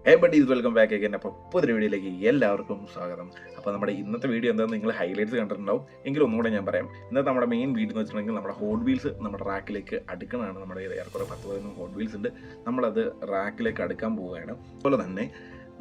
ഹേ buddies, welcome back again. അപ്പോൾ പുതിയ വീഡിയോയിലേക്ക് എല്ലാവർക്കും സ്വാഗതം. അപ്പോൾ നമ്മുടെ ഇന്നത്തെ വീഡിയോ എന്താണെന്ന് നിങ്ങൾ ഹൈലൈറ്റ്സ് കണ്ടിട്ടുണ്ടാവും. എങ്കിലും ഒന്നുകൂടെ ഞാൻ പറയാം. ഇന്നത്തെ നമ്മുടെ മെയിൻ വീഡിയോ എന്ന് വെച്ചിട്ടുണ്ടെങ്കിൽ നമ്മുടെ ഹോട്ട് വീൽസ് നമ്മുടെ റാക്കിലേക്ക് അടുക്കണമാണ്. നമ്മുടെ ഏറെക്കുറെ 10-15 ഹോട്ട് വീൽസ് ഉണ്ട്. നമ്മളത് റാക്കിലേക്ക് അടുക്കാൻ പോവുകയാണ്. അതുപോലെ തന്നെ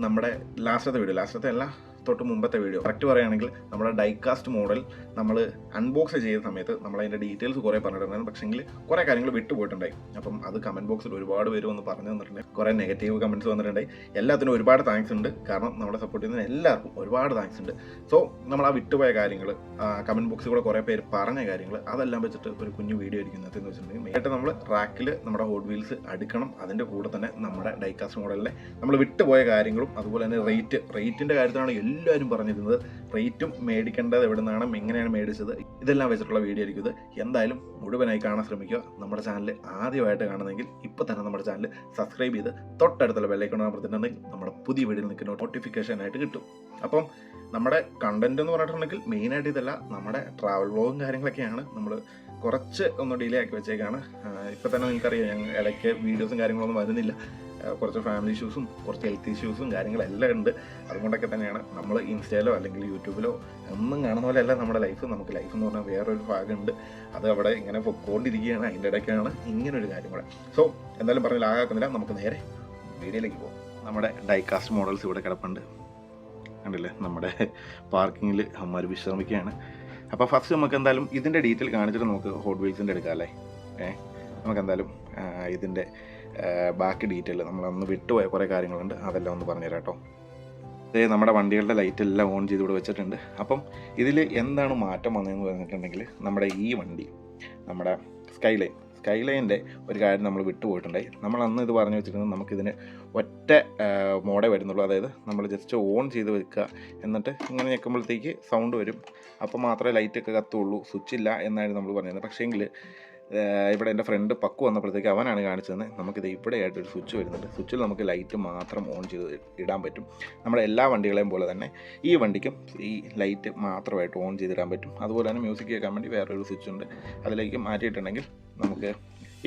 നമ്മുടെ ലാസ്റ്റത്തെ അല്ല, തൊട്ട് മുമ്പത്തെ വീഡിയോ കറക്റ്റ് പറയുകയാണെങ്കിൽ നമ്മുടെ ഡൈകാസ്റ്റ് മോഡൽ നമ്മൾ അൺബോക്സ് ചെയ്ത സമയത്ത് നമ്മളതിൻ്റെ ഡീറ്റെയിൽസ് കുറേ പറഞ്ഞിട്ടുണ്ടായിരുന്നു. പക്ഷേങ്കിൽ കുറേ കാര്യങ്ങൾ വിട്ടുപോയിട്ടുണ്ടായി. അപ്പം അത് കമൻറ്റ് ബോക്സിൽ ഒരുപാട് പേര് വന്ന് പറഞ്ഞു തന്നിട്ടുണ്ടായി. കുറേ നെഗറ്റീവ് കമൻറ്റ്സ് വന്നിട്ടുണ്ടായി. എല്ലാത്തിനും ഒരുപാട് താങ്ക്സ് ഉണ്ട്. കാരണം നമ്മളെ സപ്പോർട്ട് ചെയ്യുന്ന എല്ലാവർക്കും ഒരുപാട് താങ്ക്സ് ഉണ്ട്. സോ നമ്മൾ ആ വിട്ടുപോയ കാര്യങ്ങൾ, കമൻറ്റ് ബോക്സിൽ കൂടെ കുറേ പേര് പറഞ്ഞ കാര്യങ്ങൾ, അതെല്ലാം വെച്ചിട്ട് ഒരു കുഞ്ഞു വീഡിയോ ആയിരിക്കുന്നത് എന്ന് വെച്ചിട്ടുണ്ടെങ്കിൽ മെയിനായിട്ട് നമ്മൾ റാക്കിൽ നമ്മുടെ ഹോട്ട് വീൽസ് അടുക്കണം. അതിൻ്റെ കൂടെ തന്നെ നമ്മുടെ ഡൈകാസ്റ്റ് മോഡലിലെ നമ്മൾ വിട്ടുപോയ കാര്യങ്ങളും, അതുപോലെ തന്നെ റേറ്റിൻ്റെ കാര്യത്തിലാണ് എല്ലാവരും പറഞ്ഞിരുന്നത്. റേറ്റും മേടിക്കേണ്ടത് എവിടെ നിന്നാണ്, എങ്ങനെയാണ് മേടിച്ചത്, ഇതെല്ലാം വെച്ചിട്ടുള്ള വീഡിയോ ആയിരിക്കും ഇത്. എന്തായാലും മുഴുവനായി കാണാൻ ശ്രമിക്കുക. നമ്മുടെ ചാനൽ ആദ്യമായിട്ട് കാണുന്നെങ്കിൽ ഇപ്പോൾ തന്നെ നമ്മുടെ ചാനൽ സബ്സ്ക്രൈബ് ചെയ്ത് തൊട്ടടുത്തുള്ള ബെല്ലൈക്കൺ അമർത്തിട്ടുണ്ടെങ്കിൽ നമ്മുടെ പുതിയ വീഡിയോ നിങ്ങൾക്ക് നോട്ടിഫിക്കേഷൻ ആയിട്ട് കിട്ടും. അപ്പം നമ്മുടെ കണ്ടന്റ് എന്ന് പറഞ്ഞിട്ടുണ്ടെങ്കിൽ മെയിനായിട്ട് ഇതല്ല, നമ്മുടെ ട്രാവൽ വ്ളോഗും കാര്യങ്ങളൊക്കെയാണ്. നമ്മൾ കുറച്ച് ഒന്ന് ഡിലേ ആക്കി വെച്ചേക്കാണ്. ഇപ്പം തന്നെ നിങ്ങൾക്കറിയാം, ഞങ്ങൾ ഇടയ്ക്ക് വീഡിയോസും കാര്യങ്ങളൊന്നും വരുന്നില്ല. കുറച്ച് ഫാമിലി ഇഷ്യൂസും കുറച്ച് ഹെൽത്ത് ഇഷ്യൂസും കാര്യങ്ങളെല്ലാം ഉണ്ട്. അതുകൊണ്ടൊക്കെ തന്നെയാണ് നമ്മൾ ഇൻസ്റ്റയിലോ അല്ലെങ്കിൽ യൂട്യൂബിലോ ഒന്നും കാണുന്ന പോലെ അല്ല നമ്മുടെ ലൈഫ്. നമുക്ക് ലൈഫ് എന്ന് പറഞ്ഞാൽ വേറൊരു ഭാഗമുണ്ട്. അത് അവിടെ ഇങ്ങനെ പൊക്കോണ്ടിരിക്കുകയാണ്. അതിൻ്റെ ഇടയ്ക്കാണ് ഇങ്ങനൊരു കാര്യം കൂടെ. സോ എന്തായാലും പറഞ്ഞ് ലാഗാക്കുന്നില്ല, നമുക്ക് നേരെ വീഡിയോയിലേക്ക് പോകും. നമ്മുടെ ഡൈകാസ്റ്റ് മോഡൽസ് ഇവിടെ കിടപ്പുണ്ട്, കണ്ടില്ലേ? നമ്മുടെ പാർക്കിങ്ങിൽ അമ്മമാർ വിശ്രമിക്കുകയാണ്. അപ്പോൾ ഫസ്റ്റ് നമുക്ക് എന്തായാലും ഇതിൻ്റെ ഡീറ്റെയിൽ കാണിച്ചിട്ട് നമുക്ക് ഹോട്ട് വീൽസിൻ്റെ എടുക്കാം അല്ലേ? നമുക്കെന്തായാലും ഇതിൻ്റെ ബാക്കി ഡീറ്റെയിൽ നമ്മളൊന്ന് വിട്ടുപോയ കുറേ കാര്യങ്ങളുണ്ട്, അതെല്ലാം ഒന്ന് പറഞ്ഞുതരാം കേട്ടോ. നമ്മുടെ വണ്ടികളുടെ ലൈറ്റ് എല്ലാം ഓൺ ചെയ്ത് ഇവിടെ വെച്ചിട്ടുണ്ട്. അപ്പം ഇതിൽ എന്താണ് മാറ്റം വന്നതെന്ന് പറഞ്ഞിട്ടുണ്ടെങ്കിൽ, നമ്മുടെ ഈ വണ്ടി, നമ്മുടെ സ്കൈലൈൻ്റെ ഒരു കാര്യം നമ്മൾ വിട്ടുപോയിട്ടുണ്ടായി. നമ്മൾ അന്ന് ഇത് പറഞ്ഞു വെച്ചിരുന്നത് നമുക്കിതിന് ഒറ്റ മോഡേ വരുന്നുള്ളൂ. അതായത് നമ്മൾ ജസ്റ്റ് ഓൺ ചെയ്ത് വെക്കുക, എന്നിട്ട് ഇങ്ങനെ ഞെക്കുമ്പോഴത്തേക്ക് സൗണ്ട് വരും, അപ്പോൾ മാത്രമേ ലൈറ്റൊക്കെ കത്തുള്ളൂ, സ്വിച്ചില്ല എന്നായിരുന്നു നമ്മൾ പറഞ്ഞിരുന്നത്. പക്ഷേങ്കിൽ ഇവിടെ എൻ്റെ ഫ്രണ്ട് പക്കു വന്നപ്പോഴത്തേക്ക് അവനാണ് കാണിച്ചത്. നമുക്കിത് ഇവിടെ ആയിട്ടൊരു സ്വിച്ച് വരുന്നുണ്ട്. സ്വിച്ചിൽ നമുക്ക് ലൈറ്റ് മാത്രം ഓൺ ചെയ്ത് ഇടാൻ പറ്റും. നമ്മുടെ എല്ലാ വണ്ടികളെയും പോലെ തന്നെ ഈ വണ്ടിക്കും ഈ ലൈറ്റ് മാത്രമായിട്ട് ഓൺ ചെയ്തിടാൻ പറ്റും. അതുപോലെ തന്നെ മ്യൂസിക് കേൾക്കാൻ വേണ്ടി വേറൊരു സ്വിച്ച് ഉണ്ട്. അതിലേക്ക് മാറ്റിയിട്ടുണ്ടെങ്കിൽ നമുക്ക്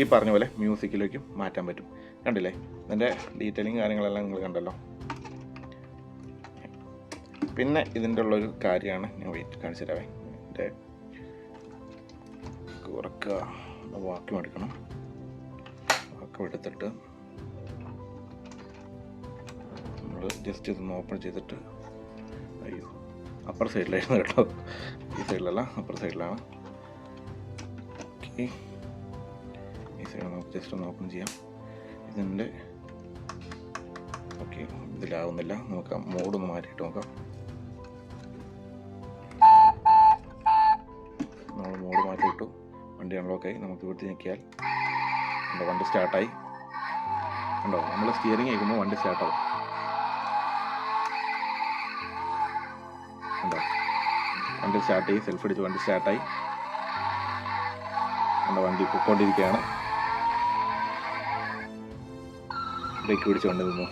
ഈ പറഞ്ഞ പോലെ മ്യൂസിക്കിലേക്കും മാറ്റാൻ പറ്റും. കണ്ടില്ലേ? ഇതിൻ്റെ ഡീറ്റെയിലിങ് കാര്യങ്ങളെല്ലാം നിങ്ങൾ കണ്ടല്ലോ. പിന്നെ ഇതിൻ്റെ ഉള്ളൊരു കാര്യമാണ് ഞാൻ കാണിച്ചു തരാവേ. എൻ്റെ ഉറക്കുക, വാക്യം എടുക്കണം. വാക്യം എടുത്തിട്ട് നമ്മൾ ജസ്റ്റ് ഇതൊന്ന് ഓപ്പൺ ചെയ്തിട്ട്, അയ്യോ അപ്പർ സൈഡിലായിരുന്നു കേട്ടോ, ഈ സൈഡിലല്ല, അപ്പർ സൈഡിലാണ്. ഓക്കെ, ഈ സൈഡ് നമുക്ക് ജസ്റ്റ് ഒന്ന് ഓപ്പൺ ചെയ്യാം. ഇതിൻ്റെ ഓക്കെ, ഇതിലാവുന്നില്ല. നമുക്ക് മോഡൊന്ന് മാറ്റിയിട്ട് നോക്കാം. നമ്മൾ മോഡ് മാറ്റിയിട്ടു, വണ്ടി അൺലോക്കായി. നമുക്ക് ഇവിടുത്തെ ഞെക്കിയാൽ എൻ്റെ വണ്ടി സ്റ്റാർട്ടായി. ഉണ്ടോ? നമ്മൾ സ്റ്റിയറിംഗ് കേൾക്കുമ്പോൾ വണ്ടി സ്റ്റാർട്ടാവും. ഉണ്ടോ? വണ്ടി സ്റ്റാർട്ടായി, സെൽഫ് അടിച്ച് വണ്ടി സ്റ്റാർട്ടായി. എൻ്റെ വണ്ടി പൊക്കോണ്ടിരിക്കുകയാണ്. ബ്രേക്ക് പിടിച്ചുകൊണ്ട് നിന്നു.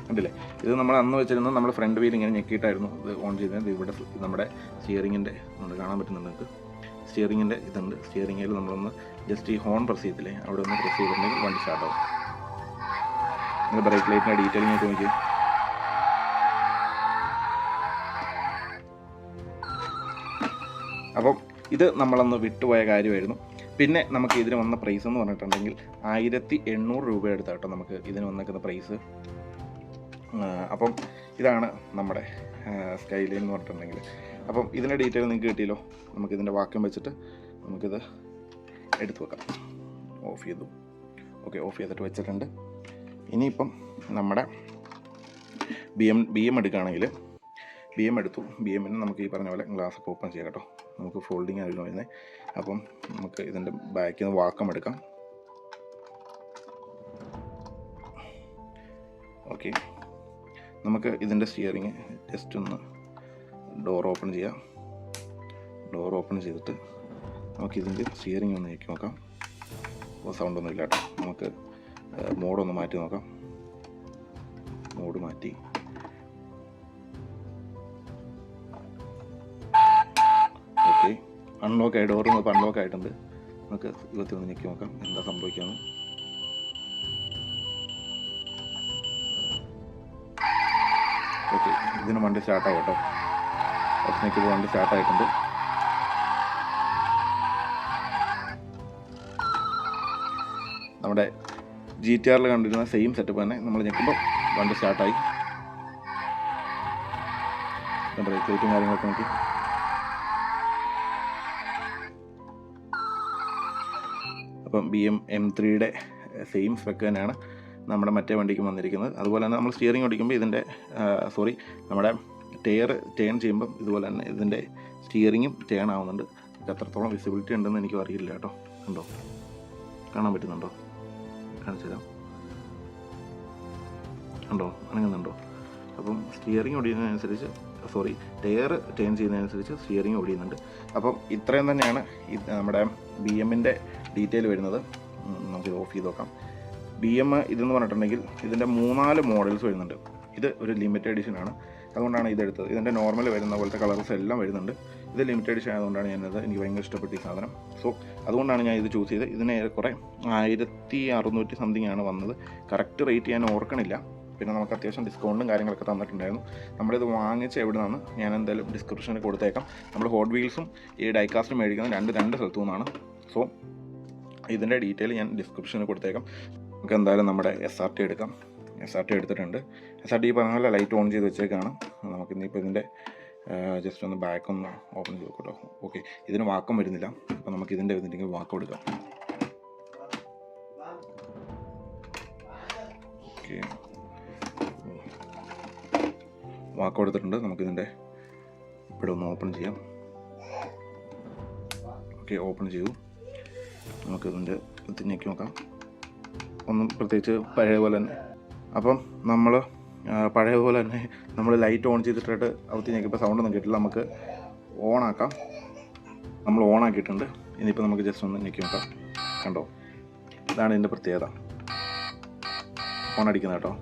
കണ്ടില്ലേ? ഇത് നമ്മൾ അന്ന് വെച്ചിരുന്നത് നമ്മൾ ഫ്രണ്ട് വീൽ ഇങ്ങനെ ഞെക്കിയിട്ടായിരുന്നു ഇത് ഓൺ ചെയ്തത്. ഇവിടെ നമ്മുടെ സ്റ്റിയറിങ്ങിൻ്റെ ഉണ്ട്, കാണാൻ പറ്റുന്നുണ്ട് നിങ്ങൾക്ക്. സ്റ്റിയറിങ്ങിൻ്റെ ഇതുണ്ട്. സ്റ്റിയറിങ്ങിൽ നമ്മളൊന്ന് ജസ്റ്റ് ഈ ഹോൺ പ്രസ് ചെയ്തില്ലേ, അവിടെ ഒന്ന് പ്രസ് ചെയ്തിട്ടുണ്ടെങ്കിൽ വണ്ടി സ്റ്റാർട്ടാവും. നിങ്ങൾ ബ്രേക്ക് ലൈറ്റിൻ്റെ ഡീറ്റെയിലിംഗ് ആയിട്ട് നോക്കി. അപ്പം ഇത് നമ്മളന്ന് വിട്ടുപോയ കാര്യമായിരുന്നു. പിന്നെ നമുക്ക് ഇതിന് വന്ന പ്രൈസ് എന്ന് പറഞ്ഞിട്ടുണ്ടെങ്കിൽ 1800 രൂപ എടുത്താട്ടോ നമുക്ക് ഇതിന് വന്നിരിക്കുന്ന പ്രൈസ്. അപ്പം ഇതാണ് നമ്മുടെ സ്കൈലൈൻ എന്ന് പറഞ്ഞിട്ടുണ്ടെങ്കിൽ. അപ്പം ഇതിൻ്റെ ഡീറ്റെയിൽ നിങ്ങൾക്ക് കിട്ടിയല്ലോ. നമുക്കിതിൻ്റെ വാക്യം വെച്ചിട്ട് നമുക്കിത് എടുത്തു വെക്കാം. ഓഫ് ചെയ്തു. ഓക്കെ, ഓഫ് ചെയ്തിട്ട് വെച്ചിട്ടുണ്ട്. ഇനിയിപ്പം നമ്മുടെ ബി എം എടുക്കുകയാണെങ്കിൽ ബി എം എടുത്തു. ബി എമ്മിന് നമുക്ക് ഈ പറഞ്ഞ പോലെ ഗ്ലാസ്സൊക്കെ ഓപ്പൺ ചെയ്യാം കേട്ടോ. നമുക്ക് ഫോൾഡിങ് ആയിരുന്നു വരുന്നത്. അപ്പം നമുക്ക് ഇതിൻ്റെ ബാക്കിൽ നിന്ന് വാക്കം എടുക്കാം. ഓക്കെ, നമുക്ക് ഇതിൻ്റെ സ്റ്റിയറിങ് ജസ്റ്റ് ഒന്ന് ഡോർ ഓപ്പൺ ചെയ്യാം. ഡോർ ഓപ്പൺ ചെയ്തിട്ട് നമുക്കിതിൻ്റെ സ്റ്റിയറിങ് ഒന്ന് ഞെക്കി നോക്കാം. അപ്പോൾ സൗണ്ടൊന്നും ഇല്ല കേട്ടോ. നമുക്ക് മോഡൊന്ന് മാറ്റി നോക്കാം. മോഡ് മാറ്റി. ഓക്കെ, അൺലോക്കായി. ഡോറ് ഇപ്പോൾ അൺലോക്ക് ആയിട്ടുണ്ട്. നമുക്ക് 21 ഞെക്കി നോക്കാം എന്താ സംഭവിക്കുന്നത്. ഓക്കെ, ഇതിന് വണ്ടി സ്റ്റാർട്ടായി കേട്ടോ. ഓപ്ഷനേക്ക് വണ്ടി സ്റ്റാർട്ടായിട്ടുണ്ട്. നമ്മുടെ GTR കണ്ടിരുന്ന സെയിം സെറ്റപ്പ് തന്നെ നമ്മൾ ഞെക്കുമ്പോൾ വണ്ടി സ്റ്റാർട്ടായി. ബ്രേക്ക് ലൈറ്റും കാര്യങ്ങളൊക്കെ നോക്കി. അപ്പം BM M3യുടെ സെയിം സ്പെക്ക് തന്നെയാണ് നമ്മുടെ മറ്റേ വണ്ടിക്ക് വന്നിരിക്കുന്നത്. അതുപോലെ തന്നെ നമ്മൾ സ്റ്റിയറിംഗ് ഓടിക്കുമ്പോൾ ഇതിൻ്റെ നമ്മുടെ ടയർ ടേൺ ചെയ്യുമ്പം ഇതുപോലെ തന്നെ ഇതിൻ്റെ സ്റ്റിയറിങ്ങും ടേൺ ആവുന്നുണ്ട്. എത്രത്തോളം വിസിബിലിറ്റി ഉണ്ടെന്ന് എനിക്കും അറിയില്ല കേട്ടോ. കണ്ടോ, കാണാൻ പറ്റുന്നുണ്ടോ? കാണിച്ചു തരാം. കണ്ടോ, അനങ്ങുന്നുണ്ടോ? അപ്പം സ്റ്റിയറിംഗ് ഓടിക്കുന്നതിനനുസരിച്ച് ടയർ ടേൺ ചെയ്യുന്നതനുസരിച്ച് സ്റ്റിയറിംഗ് ഓടിയുന്നുണ്ട്. അപ്പം ഇത്രയും തന്നെയാണ് നമ്മുടെ BMൻ്റെ ഡീറ്റെയിൽ വരുന്നത്. നമുക്കിത് ഓഫ് ചെയ്ത് നോക്കാം. BM ഇതെന്ന് പറഞ്ഞിട്ടുണ്ടെങ്കിൽ ഇതിൻ്റെ 3-4 മോഡൽസ് വരുന്നുണ്ട്. ഇത് ഒരു ലിമിറ്റഡ് എഡിഷനാണ്, അതുകൊണ്ടാണ് ഇതെടുത്തത്. ഇതിൻ്റെ നോർമൽ വരുന്ന പോലത്തെ കളേഴ്സ് എല്ലാം വരുന്നുണ്ട്. ഇത് ലിമിറ്റഡ് എഡിഷൻ ആയതുകൊണ്ടാണ് ഞാനത്, എനിക്ക് ഭയങ്കര ഇഷ്ടപ്പെട്ട ഈ സാധനം. സോ അതുകൊണ്ടാണ് ഞാൻ ഇത് ചൂസ് ചെയ്തത്. ഇതിന് ഏറെക്കുറെ 1600 സംതിങ് ആണ് വന്നത്. കറക്റ്റ് റേറ്റ് ഞാൻ ഓർക്കണില്ല. പിന്നെ നമുക്ക് അത്യാവശ്യം ഡിസ്കൗണ്ടും കാര്യങ്ങളൊക്കെ തന്നിട്ടുണ്ടായിരുന്നു. നമ്മളിത് വാങ്ങിച്ച് എവിടെ നിന്നാണ് ഞാൻ എന്തായാലും ഡിസ്ക്രിപ്ഷനിൽ കൊടുത്തേക്കാം. നമ്മൾ ഹോട്ട് വീൽസും ഈ ഡൈകാസ്റ്റും മേടിക്കുന്നത് രണ്ട് സ്ഥലത്തു നിന്നാണ്. സോ ഇതിൻ്റെ ഡീറ്റെയിൽ ഞാൻ ഡിസ്ക്രിപ്ഷനിൽ കൊടുത്തേക്കാം. നമുക്ക് എന്തായാലും നമ്മുടെ SRT എടുക്കാം. SRT എടുത്തിട്ടുണ്ട്. SRT പറഞ്ഞ പോലെ ലൈറ്റ് ഓൺ ചെയ്ത് വെച്ചേക്കാണ്. നമുക്കിന്നിപ്പോൾ ഇതിൻ്റെ ജസ്റ്റ് ഒന്ന് ബാക്ക് ഒന്ന് ഓപ്പൺ ചെയ്ത് നോക്കട്ടോ. ഓക്കെ, ഇതിന് വാക്കം വരുന്നില്ല. അപ്പോൾ നമുക്ക് ഇതിൻ്റെ എന്തെങ്കിലും വാക്കം എടുക്കാം. ഓക്കെ, വാക്കം എടുത്തിട്ടുണ്ട്. നമുക്കിതിൻ്റെ ഇവിടെ ഒന്ന് ഓപ്പൺ ചെയ്യാം. ഓക്കെ, ഓപ്പൺ ചെയ്തു. നമുക്കിതിൻ്റെ ഞെക്കി നോക്കാം. ഒന്നും പ്രത്യേകിച്ച് പഴയ പോലെ തന്നെ. അപ്പം നമ്മൾ പഴയ പോലെ തന്നെ നമ്മൾ ലൈറ്റ് ഓൺ ചെയ്തിട്ട് അവത്തി ഞെക്കിപ്പോൾ സൗണ്ടൊന്നും കേട്ടില്ല. നമുക്ക് ഓണാക്കാം. നമ്മൾ ഓണാക്കിയിട്ടുണ്ട്. ഇനിയിപ്പോൾ നമുക്ക് ജസ്റ്റ് ഒന്ന് ഞെക്കി നോക്കാം. കണ്ടോ, ഇതാണ് ഇതിൻ്റെ പ്രത്യേകത. ഓണടിക്കുന്നത് കേട്ടോ.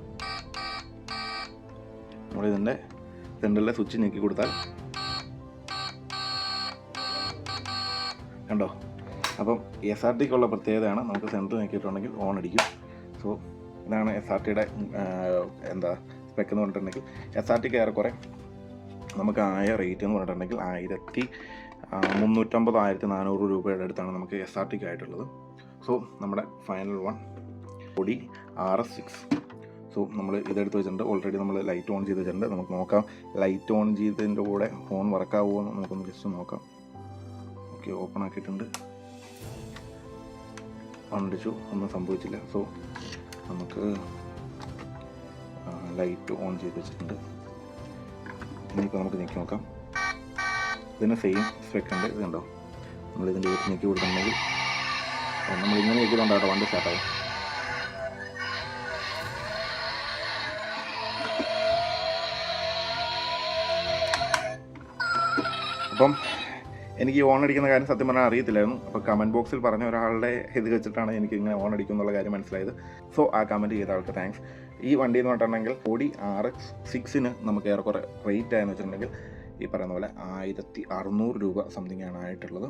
നമ്മളിതിൻ്റെ സെൻറ്ററിലെ സ്വിച്ച് ഞെക്കി കൊടുത്താൽ കണ്ടോ. അപ്പം SRTക്കുള്ള പ്രത്യേകതയാണ്, നമുക്ക് സെൻറ്റർ ഞെക്കിയിട്ടുണ്ടെങ്കിൽ ഓൺ അടിക്കും. സോ ഇതാണ് SRTയുടെ സ്പെക്ക് എന്ന് പറഞ്ഞിട്ടുണ്ടെങ്കിൽ. SRTക്ക് ഏറെക്കുറെ നമുക്ക് ആയ റേറ്റ് എന്ന് പറഞ്ഞിട്ടുണ്ടെങ്കിൽ 1350 1400 രൂപയുടെ അടുത്താണ് നമുക്ക് SRTക്ക് ആയിട്ടുള്ളത്. സോ നമ്മുടെ final one Audi RS6. So നമ്മൾ ഇതെടുത്ത് വെച്ചിട്ടുണ്ട്. ഓൾറെഡി നമ്മൾ ലൈറ്റ് ഓൺ ചെയ്ത് വെച്ചിട്ടുണ്ട്. നമുക്ക് നോക്കാം ലൈറ്റ് ഓൺ ചെയ്തതിൻ്റെ കൂടെ ഫോൺ വർക്കാവുമോ എന്ന് നമുക്കൊന്ന് ജസ്റ്റ് നോക്കാം. ഓക്കെ, ഓപ്പൺ ആക്കിയിട്ടുണ്ട്. അടിച്ചു, ഒന്നും സംഭവിച്ചില്ല. സോ നമുക്ക് ലൈറ്റ് ഓൺ ചെയ്ത് വെച്ചിട്ടുണ്ട്. ഇനിയിപ്പോൾ നമുക്ക് ഞെക്കി നോക്കാം. ഇതിന് സെയിം സ്പെക്ക് ഉണ്ട്. ഇത് കണ്ടോ, നമ്മളിതിൻ്റെ വീട്ടിൽ ഞെക്കി കൊടുത്തിട്ടുണ്ടെങ്കിൽ നമ്മളിങ്ങനെ ഞെക്കിയിട്ടുണ്ടാകട്ടോ വണ്ടി സ്റ്റാർട്ടാവും. അപ്പം എനിക്ക് ഓൺ അടിക്കുന്ന കാര്യം സത്യം പറഞ്ഞാൽ അറിയത്തില്ലായിരുന്നു. അപ്പോൾ കമൻറ്റ് ബോക്സിൽ പറഞ്ഞ ഒരാളുടെ ഇത് വെച്ചിട്ടാണ് എനിക്ക് ഇങ്ങനെ ഓൺ അടിക്കും എന്നുള്ള കാര്യം മനസ്സിലായത്. സോ ആ കമൻറ്റ് ചെയ്ത ആൾക്ക് താങ്ക്സ്. ഈ വണ്ടി എന്ന് പറഞ്ഞിട്ടുണ്ടെങ്കിൽ Audi RS6 നമുക്ക് ഏറെക്കുറെ റേറ്റ് ആയെന്ന് വെച്ചിട്ടുണ്ടെങ്കിൽ ഈ പറയുന്ന പോലെ 1600 രൂപ സംതിങ് ആണ് ആയിട്ടുള്ളത്.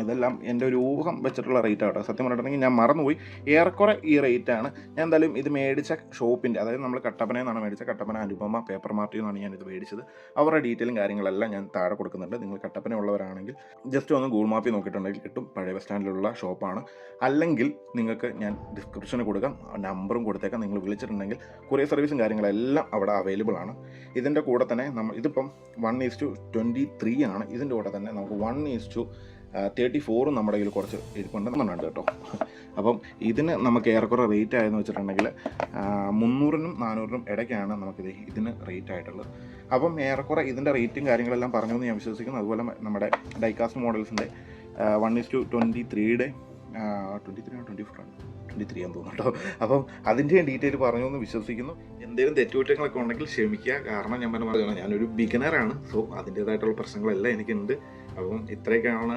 അതെല്ലാം എൻ്റെ ഒരു ഊഹം വെച്ചിട്ടുള്ള റേറ്റ് ആട്ടോ. സത്യം പറഞ്ഞിട്ടുണ്ടെങ്കിൽ ഞാൻ മറന്നുപോയി. ഏറെക്കുറെ ഈ റേറ്റാണ്. ഞാൻ എന്തായാലും ഇത് മേടിച്ച ഷോപ്പിൻ്റെ, അതായത് നമ്മൾ കട്ടപ്പനയിൽ നിന്നാണ് മേടിച്ചത്. കട്ടപ്പന അനുപമ പേപ്പർ മാർട്ടിൽ നിന്നാണ് ഞാനിത് മേടിച്ചത്. അവരുടെ ഡീറ്റെയിലും കാര്യങ്ങളെല്ലാം ഞാൻ താഴെ കൊടുക്കുന്നുണ്ട്. നിങ്ങൾ കട്ടപ്പന ഉള്ളവരാണെങ്കിൽ ജസ്റ്റ് ഒന്ന് ഗൂഗിൾ മാപ്പിൽ നോക്കിയിട്ടുണ്ടെങ്കിൽ കിട്ടും. പഴയ ബസ് സ്റ്റാൻഡിലുള്ള ഷോപ്പാണ്. അല്ലെങ്കിൽ നിങ്ങൾക്ക് ഞാൻ ഡിസ്ക്രിപ്ഷനിൽ കൊടുക്കാം, നമ്പറും കൊടുത്തേക്കാം. നിങ്ങൾ വിളിച്ചിട്ടുണ്ടെങ്കിൽ കൊറിയർ സർവീസും കാര്യങ്ങളെല്ലാം അവിടെ അവൈലബിൾ ആണ്. ഇതിൻ്റെ കൂടെ തന്നെ ഇതിപ്പം 1:23 ആണ്. ഇതിൻ്റെ കൂടെ തന്നെ നമുക്ക് 1:34 നമ്മുടെ കയ്യിൽ കുറച്ച് ഇരിപ്പുണ്ട് കേട്ടോ. അപ്പം ഇതിന് നമുക്ക് ഏറെക്കുറെ റേറ്റ് ആയെന്ന് വെച്ചിട്ടുണ്ടെങ്കിൽ 300-നും 400-നും ഇടയ്ക്കാണ് നമുക്കിത് ഇതിന് റേറ്റ് ആയിട്ടുള്ളത്. അപ്പം ഏറെക്കുറെ ഇതിൻ്റെ റേറ്റും കാര്യങ്ങളെല്ലാം പറഞ്ഞുവെന്ന് ഞാൻ വിശ്വസിക്കുന്നു. അതുപോലെ നമ്മുടെ ഡൈകാസ്റ്റ് മോഡൽസിൻ്റെ 1:23യുടെ 23 ആണെന്ന് തോന്നുന്നു കേട്ടോ. അപ്പം അതിൻ്റെ ഡീറ്റെയിൽ പറഞ്ഞു എന്ന് വിശ്വസിക്കുന്നു. എന്തെങ്കിലും തെറ്റുകുറ്റങ്ങളൊക്കെ ഉണ്ടെങ്കിൽ ക്ഷമിക്കുക. കാരണം ഞാൻ പറഞ്ഞതാണ്, ഞാനൊരു ബിഗിനറാണ്. സോ അതിൻ്റേതായിട്ടുള്ള പ്രശ്നങ്ങളെല്ലാം എനിക്കുണ്ട്. അപ്പം ഇത്രയൊക്കെയാണ്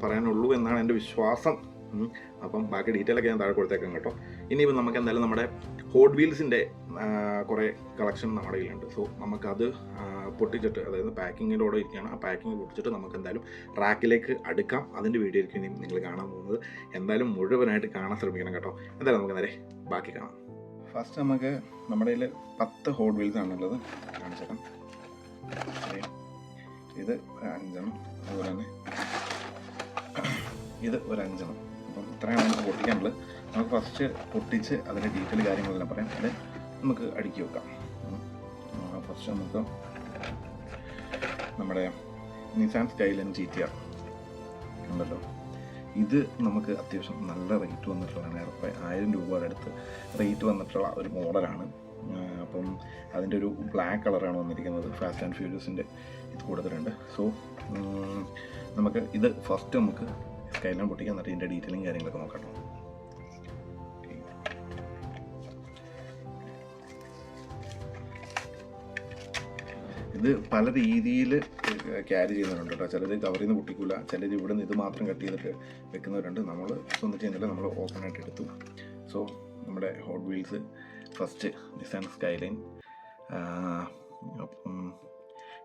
പറയാനുള്ളൂ എന്നാണ് എൻ്റെ വിശ്വാസം. അപ്പം ബാക്കി ഡീറ്റെയിലൊക്കെ ഞാൻ താഴെ കൊടുത്തേക്കാം കേട്ടോ. ഇനിയിപ്പോൾ നമുക്ക് എന്തായാലും നമ്മുടെ ഹോട്ട് വീൽസിൻ്റെ കുറേ കളക്ഷൻ നമ്മുടെ കയ്യിലുണ്ട്. സോ നമുക്കത് പൊട്ടിച്ചിട്ട്, അതായത് പാക്കിങ്ങിലൂടെ ഇരിക്കുകയാണ്, ആ പാക്കിങ് പൊട്ടിച്ചിട്ട് നമുക്ക് എന്തായാലും റാക്കിലേക്ക് അടുക്കാം. അതിൻ്റെ വീഡിയോ ആയിരിക്കും ഇനി നിങ്ങൾ കാണാൻ പോകുന്നത്. എന്തായാലും മുഴുവനായിട്ട് കാണാൻ ശ്രമിക്കണം കേട്ടോ. എന്തായാലും നമുക്ക് നേരെ ബാക്കി കാണാം. ഫസ്റ്റ് നമുക്ക് നമ്മുടെ കയ്യിൽ 10 ഹോട്ട് വീൽസ് ആണുള്ളത്. കാണിച്ചേക്കാം. ഇത് 5 അതുപോലെ തന്നെ ഇത് ഒരു 5. അപ്പം ഇത്രയാണ് നമുക്ക് പൊട്ടിക്കാനുള്ളത്. നമുക്ക് ഫസ്റ്റ് പൊട്ടിച്ച് അതിൻ്റെ ഡീറ്റെയിൽ കാര്യങ്ങളെല്ലാം പറയാം. അത് നമുക്ക് അടുക്കി വെക്കാം. ഫസ്റ്റ് നമുക്ക് നമ്മുടെ നിസാൻ സ്കൈലൈൻ GTR ഉണ്ടല്ലോ, ഇത് നമുക്ക് അത്യാവശ്യം നല്ല റേറ്റ് വന്നിട്ടുള്ളതാണ്. 1000 രൂപയുടെ അടുത്ത് റേറ്റ് വന്നിട്ടുള്ള ഒരു മോഡലാണ്. അപ്പം അതിൻ്റെ ഒരു ബ്ലാക്ക് കളറാണ് വന്നിരിക്കുന്നത്. ഫാസ്റ്റ് ആൻഡ് ഫ്യൂരിയസിൻ്റെ ഇത് കൊടുത്തിട്ടുണ്ട്. സോ നമുക്ക് ഇത് ഫസ്റ്റ് നമുക്ക് സ്കൈലൈൻ പൊട്ടിക്കാൻ, എന്നിട്ട് ഇതിൻ്റെ ഡീറ്റെയിലും കാര്യങ്ങളൊക്കെ നോക്കാം. ഇത് പല രീതിയിൽ ക്യാരി ചെയ്യുന്നവരുണ്ട് കേട്ടോ. ചിലർ കവറിൽ നിന്ന് പൊട്ടിക്കില്ല, ചിലർ ഇവിടെ നിന്ന് ഇത് മാത്രം കട്ട് ചെയ്തിട്ട് വെക്കുന്നവരുണ്ട്. നമ്മൾ ഒന്നും ചെയ്യുന്നില്ല, നമ്മൾ ഓപ്പണായിട്ട് എടുത്തു. സോ നമ്മുടെ hot wheels first Nissan skyline. അപ്പം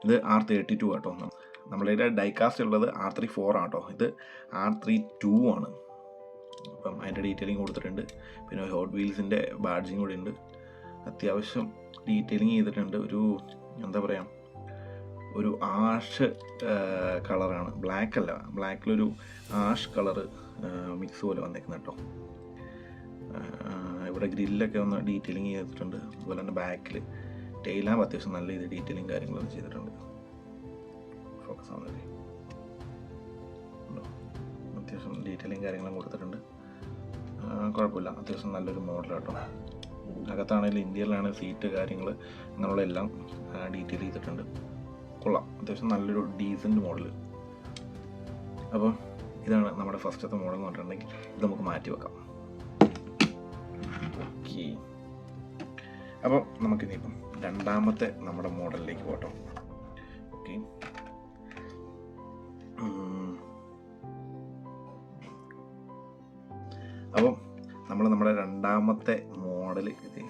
ഇത് R32 ആട്ടോ. നമ്മളുടെ ഡൈകാസ്റ്റ് ഉള്ളത് R34 ആട്ടോ. ഇത് R32 ആണ്. അപ്പം അതിൻ്റെ ഡീറ്റെയിലിംഗ് കൊടുത്തിട്ടുണ്ട്. പിന്നെ ഹോട്ട് വീൽസിൻ്റെ ബാഡ്ജിങ് കൂടി ഉണ്ട്. അത്യാവശ്യം ഡീറ്റെയിലിംഗ് ചെയ്തിട്ടുണ്ട്. ഒരു എന്താ പറയുക, ഒരു ആഷ് കളറാണ്, ബ്ലാക്ക് അല്ല, ബ്ലാക്കിലൊരു ആഷ് കളറ് മിക്സ് പോലെ വന്നേക്കുന്നത് കേട്ടോ. ഇവിടെ ഗ്രില്ലൊക്കെ ഒന്ന് ഡീറ്റെയിലിംഗ് ചെയ്തിട്ടുണ്ട്. അതുപോലെ തന്നെ ബാക്കിൽ ടെയിൽ ലാമ്പ് അത്യാവശ്യം നല്ല ഇത് ഡീറ്റെയിലിംഗ് കാര്യങ്ങളൊക്കെ ചെയ്തിട്ടുണ്ട്. ഫോക്കസ് ആവുന്നില്ലേ, അത്യാവശ്യം ഡീറ്റെയിലിംഗ് കാര്യങ്ങളും കൊടുത്തിട്ടുണ്ട്. കുഴപ്പമില്ല, അത്യാവശ്യം നല്ലൊരു മോഡൽ കേട്ടോ. അകത്താണെങ്കിലും ഇന്ത്യയിലാണെങ്കിൽ സീറ്റ് കാര്യങ്ങൾ അങ്ങനെയുള്ള എല്ലാം ഡീറ്റെയിൽ ചെയ്തിട്ടുണ്ട്. കൊള്ളാം, അത്യാവശ്യം നല്ലൊരു ഡീസൻറ്റ് മോഡൽ. അപ്പം ഇതാണ് നമ്മുടെ ഫസ്റ്റത്തെ മോഡൽ എന്ന് പറഞ്ഞിട്ടുണ്ടെങ്കിൽ ഇത് നമുക്ക് മാറ്റി വെക്കാം. ഓക്കെ, അപ്പോൾ നമുക്കിനിയിപ്പം രണ്ടാമത്തെ നമ്മുടെ മോഡലിലേക്ക് പോട്ടോ. ഓക്കെ, അപ്പം നമ്മൾ നമ്മുടെ രണ്ടാമത്തെ മോഡൽ ഇത്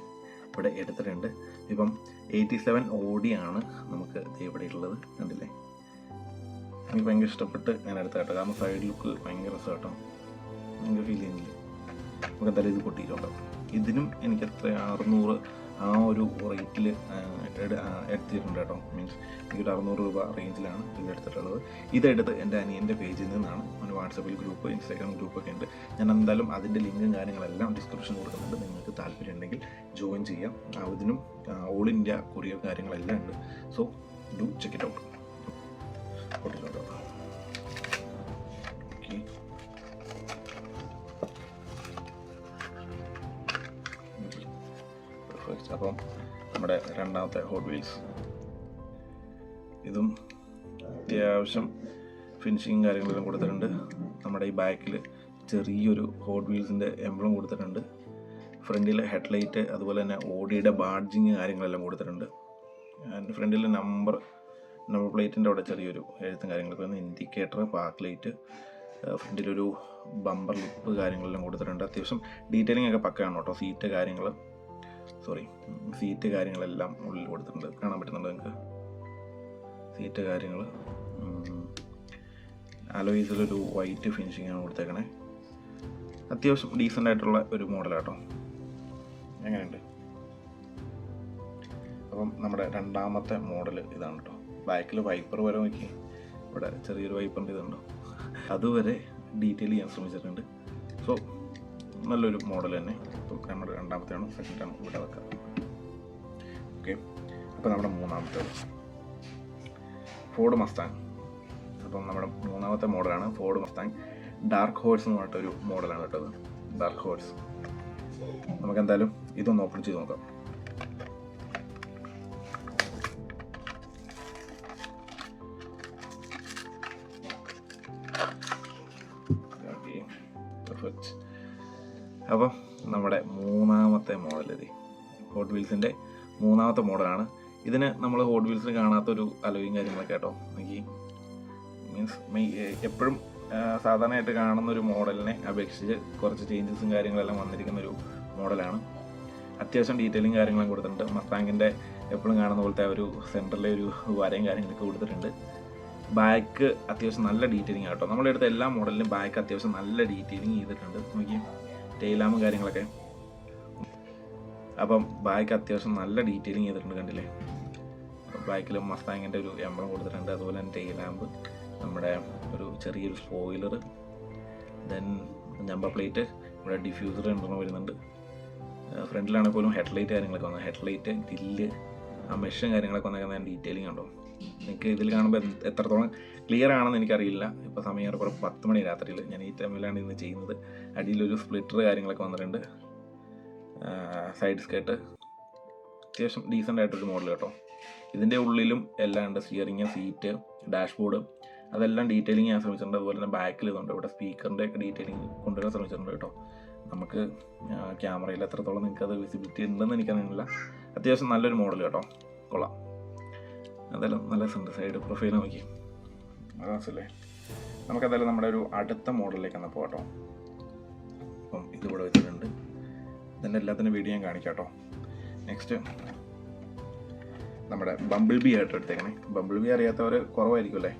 ഇവിടെ എടുത്തിട്ടുണ്ട്. ഇപ്പം 87 OD ആണ് നമുക്ക് ഇവിടെ ഉള്ളത്. കണ്ടില്ലേ, എനിക്ക് ഭയങ്കര ഇഷ്ടപ്പെട്ട് ഞാൻ എടുത്ത കേട്ടോ. കാരണം സൈഡ് ലുക്ക് ഭയങ്കര രസം കേട്ടോ, ഭയങ്കര ഫീൽ ചെയ്യുന്നില്ല. നമുക്ക് എന്തായാലും ഇത് പൊട്ടിയിട്ടുണ്ടാവും. ഇതിനും എനിക്ക് എത്ര 600 ആ ഒരു റേറ്റിൽ എടുത്തിട്ടുണ്ട് കേട്ടോ. മീൻസ് എനിക്കൊരു 600 രൂപ റേഞ്ചിലാണ് ഇത് എടുത്തിട്ടുള്ളത്. ഇതെടുത്ത് എൻ്റെ അനിയൻ്റെ പേജിൽ നിന്നാണ്. ഒരു വാട്സപ്പിൽ ഗ്രൂപ്പ്, ഇൻസ്റ്റാഗ്രാം ഗ്രൂപ്പൊക്കെ ഉണ്ട്. ഞാൻ എന്തായാലും അതിൻ്റെ ലിങ്കും കാര്യങ്ങളെല്ലാം ഡിസ്ക്രിപ്ഷൻ കൊടുക്കുന്നുണ്ട്. നിങ്ങൾക്ക് താല്പര്യം ഉണ്ടെങ്കിൽ ജോയിൻ ചെയ്യാം. ഇതിനും ഓൾ ഇന്ത്യ കൊറിയർ കാര്യങ്ങളെല്ലാം ഉണ്ട്. So do check it out. പൊട്ടിട്ടുണ്ട്. ഓക്കെ, അപ്പം നമ്മുടെ രണ്ടാമത്തെ ഹോട്ട് വീൽസ്, ഇതും അത്യാവശ്യം ഫിനിഷിങ് കാര്യങ്ങളെല്ലാം കൊടുത്തിട്ടുണ്ട്. നമ്മുടെ ഈ ബാക്കിൽ ചെറിയൊരു ഹോട്ട് വീൽസിൻ്റെ എംബ്ലം കൊടുത്തിട്ടുണ്ട്. ഫ്രണ്ടിൽ ഹെഡ്ലൈറ്റ്, അതുപോലെ തന്നെ ഓഡിയുടെ ബാഡ്ജിങ് കാര്യങ്ങളെല്ലാം കൊടുത്തിട്ടുണ്ട്. ആൻഡ് ഫ്രണ്ടിൽ നമ്പർ പ്ലേറ്റിൻ്റെ അവിടെ ചെറിയൊരു എഴുത്തും കാര്യങ്ങളൊക്കെ വന്ന്, ഇൻഡിക്കേറ്റർ, പാർക്ക് ലൈറ്റ്, ഫ്രണ്ടിലൊരു ബമ്പർ ലിപ്പ് കാര്യങ്ങളെല്ലാം കൊടുത്തിട്ടുണ്ട്. അത്യാവശ്യം ഡീറ്റെയിലിംഗ് ഒക്കെ പക്കയാണ് കേട്ടോ. സീറ്റ് കാര്യങ്ങളെല്ലാം ഉള്ളിൽ കൊടുത്തിട്ടുണ്ട്. കാണാൻ പറ്റുന്നുണ്ട് നിങ്ങൾക്ക് സീറ്റ് കാര്യങ്ങൾ. അലോയ്സിലൊരു വൈറ്റ് ഫിനിഷിംഗ് ആണ് കൊടുത്തേക്കണേ. അത്യാവശ്യം ഡീസൻ്റ് ആയിട്ടുള്ള ഒരു മോഡലാട്ടോ. എങ്ങനെയുണ്ട്? അപ്പം നമ്മുടെ രണ്ടാമത്തെ മോഡൽ ഇതാണ് കേട്ടോ. ബാക്കിൽ വൈപ്പർ വരെ നോക്കി, ഇവിടെ ചെറിയൊരു വൈപ്പറിൻ്റെ ഇതുണ്ടോ, അതുവരെ ഡീറ്റെയിൽ ചെയ്യാൻ ശ്രമിച്ചിട്ടുണ്ട്. സോ നല്ലൊരു മോഡൽ തന്നെ. ഇപ്പം നമ്മുടെ രണ്ടാമത്തെയാണ്, സെക്കൻഡാണ് ഇവിടെ വെക്കാം. ഓക്കെ, അപ്പോൾ നമ്മുടെ മൂന്നാമത്തെ ഫോർഡ് മസ്താങ്. അപ്പം നമ്മുടെ മൂന്നാമത്തെ മോഡലാണ് ഫോർഡ് മസ്താങ്. ഡാർക്ക് ഹോഴ്സ് എന്ന് പറഞ്ഞിട്ടൊരു മോഡലാണ് കേട്ടത്. Dark horse. നമുക്കെന്തായാലും ഇതൊന്ന് ഓപ്പൺ ചെയ്ത് നോക്കാം. അപ്പം നമ്മുടെ മൂന്നാമത്തെ മോഡൽ, ഇത് ഹോട്ട് വീൽസിൻ്റെ മൂന്നാമത്തെ മോഡലാണ്. ഇതിന് നമ്മൾ ഹോട്ട് വീൽസിൽ കാണാത്തൊരു അലോയും കാര്യങ്ങളൊക്കെ കേട്ടോ. എനിക്ക് മീൻസ് എപ്പോഴും സാധാരണയായിട്ട് കാണുന്നൊരു മോഡലിനെ അപേക്ഷിച്ച് കുറച്ച് ചേഞ്ചസും കാര്യങ്ങളെല്ലാം വന്നിരിക്കുന്ന ഒരു മോഡലാണ്. അത്യാവശ്യം ഡീറ്റെയിലും കാര്യങ്ങളും കൊടുത്തിട്ടുണ്ട്. മസ്താങ്ങിൻ്റെ എപ്പോഴും കാണുന്ന പോലത്തെ ഒരു സെൻറ്ററിലെ ഒരു വരയും കാര്യങ്ങളൊക്കെ കൊടുത്തിട്ടുണ്ട്. ബാക്ക് അത്യാവശ്യം നല്ല ഡീറ്റെയിലിംഗ് ആട്ടോ. നമ്മളെടുത്ത എല്ലാ മോഡലിനും ബാക്ക് അത്യാവശ്യം നല്ല ഡീറ്റെയിലിംഗ് ചെയ്തിട്ടുണ്ട്. നോക്കി ടെയിലാമും കാര്യങ്ങളൊക്കെ. അപ്പം ബാക്ക് അത്യാവശ്യം നല്ല ഡീറ്റെയിലിങ് ചെയ്തിട്ടുണ്ട്, കണ്ടില്ലേ. ബാക്കിൽ മസ്താങ്ങിൻ്റെ ഒരു എംബ്ലം കൊടുത്തിട്ടുണ്ട്. അതുപോലെ തന്നെ ടെയിൽ ലാമ്പ്, നമ്മുടെ ഒരു ചെറിയൊരു സ്പോയിലർ, ദെൻ നമ്പർ പ്ലേറ്റ്, ഇവിടെ ഡിഫ്യൂസർ രണ്ടെണ്ണം വരുന്നുണ്ട്. ഫ്രണ്ടിലാണെങ്കിൽ പോലും ഹെഡ്ലൈറ്റ് കാര്യങ്ങളൊക്കെ വന്നത്, ഹെഡ്ലൈറ്റ്, ഗ്രില്ല്, ആ മെഷും കാര്യങ്ങളൊക്കെ വന്നേക്കുന്ന ഞാൻ ഡീറ്റെയിലിംഗ് ഉണ്ടോ. നിങ്ങൾക്ക് ഇതിൽ കാണുമ്പോൾ എത്രത്തോളം ക്ലിയർ ആണെന്ന് എനിക്കറിയില്ല. ഇപ്പോൾ സമയം ഏറെക്കുറെ 10 മണി രാത്രിയിൽ. ഞാൻ ഈ ടൈമിലാണ് ഇന്ന് ചെയ്യുന്നത്. അടിയിലൊരു സ്പ്ലിറ്റർ കാര്യങ്ങളൊക്കെ വന്നിട്ടുണ്ട്. സൈഡ് സ്കേർട്ട് അത്യാവശ്യം ഡീസൻ്റ് ആയിട്ടൊരു മോഡൽ കേട്ടോ. ഇതിൻ്റെ ഉള്ളിലും എല്ലാം ഉണ്ട്, സ്റ്റിയറിങ്, സീറ്റ്, ഡാഷ്ബോർഡ്, അതെല്ലാം ഡീറ്റെയിലിംഗ് ഞാൻ ശ്രമിച്ചിട്ടുണ്ട്. അതുപോലെ തന്നെ ബാക്കിൽ ഇതുണ്ട്, ഇവിടെ സ്പീക്കറിൻ്റെ ഒക്കെ ഡീറ്റെയിലിംഗ് കൊണ്ടുവരാൻ ശ്രമിച്ചിട്ടുണ്ട് കേട്ടോ. നമുക്ക് ക്യാമറയിൽ എത്രത്തോളം നിങ്ങൾക്ക് അത് വിസിബിലിറ്റി ഉണ്ടെന്ന് എനിക്കറിയില്ല. അത്യാവശ്യം നല്ലൊരു മോഡൽ കേട്ടോ, കൊള്ളാം. അതെല്ലാം നല്ല ഉണ്ട്. സൈഡ് പ്രൊഫൈൽ നോക്കി അതല്ലേ. നമുക്കതെല്ലാം നമ്മുടെ ഒരു അടുത്ത മോഡലിലേക്ക് ഒന്ന് പോകാം കേട്ടോ. അപ്പം ഇതിവിടെ വെച്ചിട്ടുണ്ട്. ഇതിൻ്റെ എല്ലാത്തിൻ്റെ വീഡിയോ ഞാൻ കാണിക്കാം കേട്ടോ. നെക്സ്റ്റ് നമ്മുടെ ബംബിൾ ബി ആയിട്ട് എടുത്തേക്കണേ. ബംബിൾ ബി അറിയാത്തവർ കുറവായിരിക്കും അല്ലേ.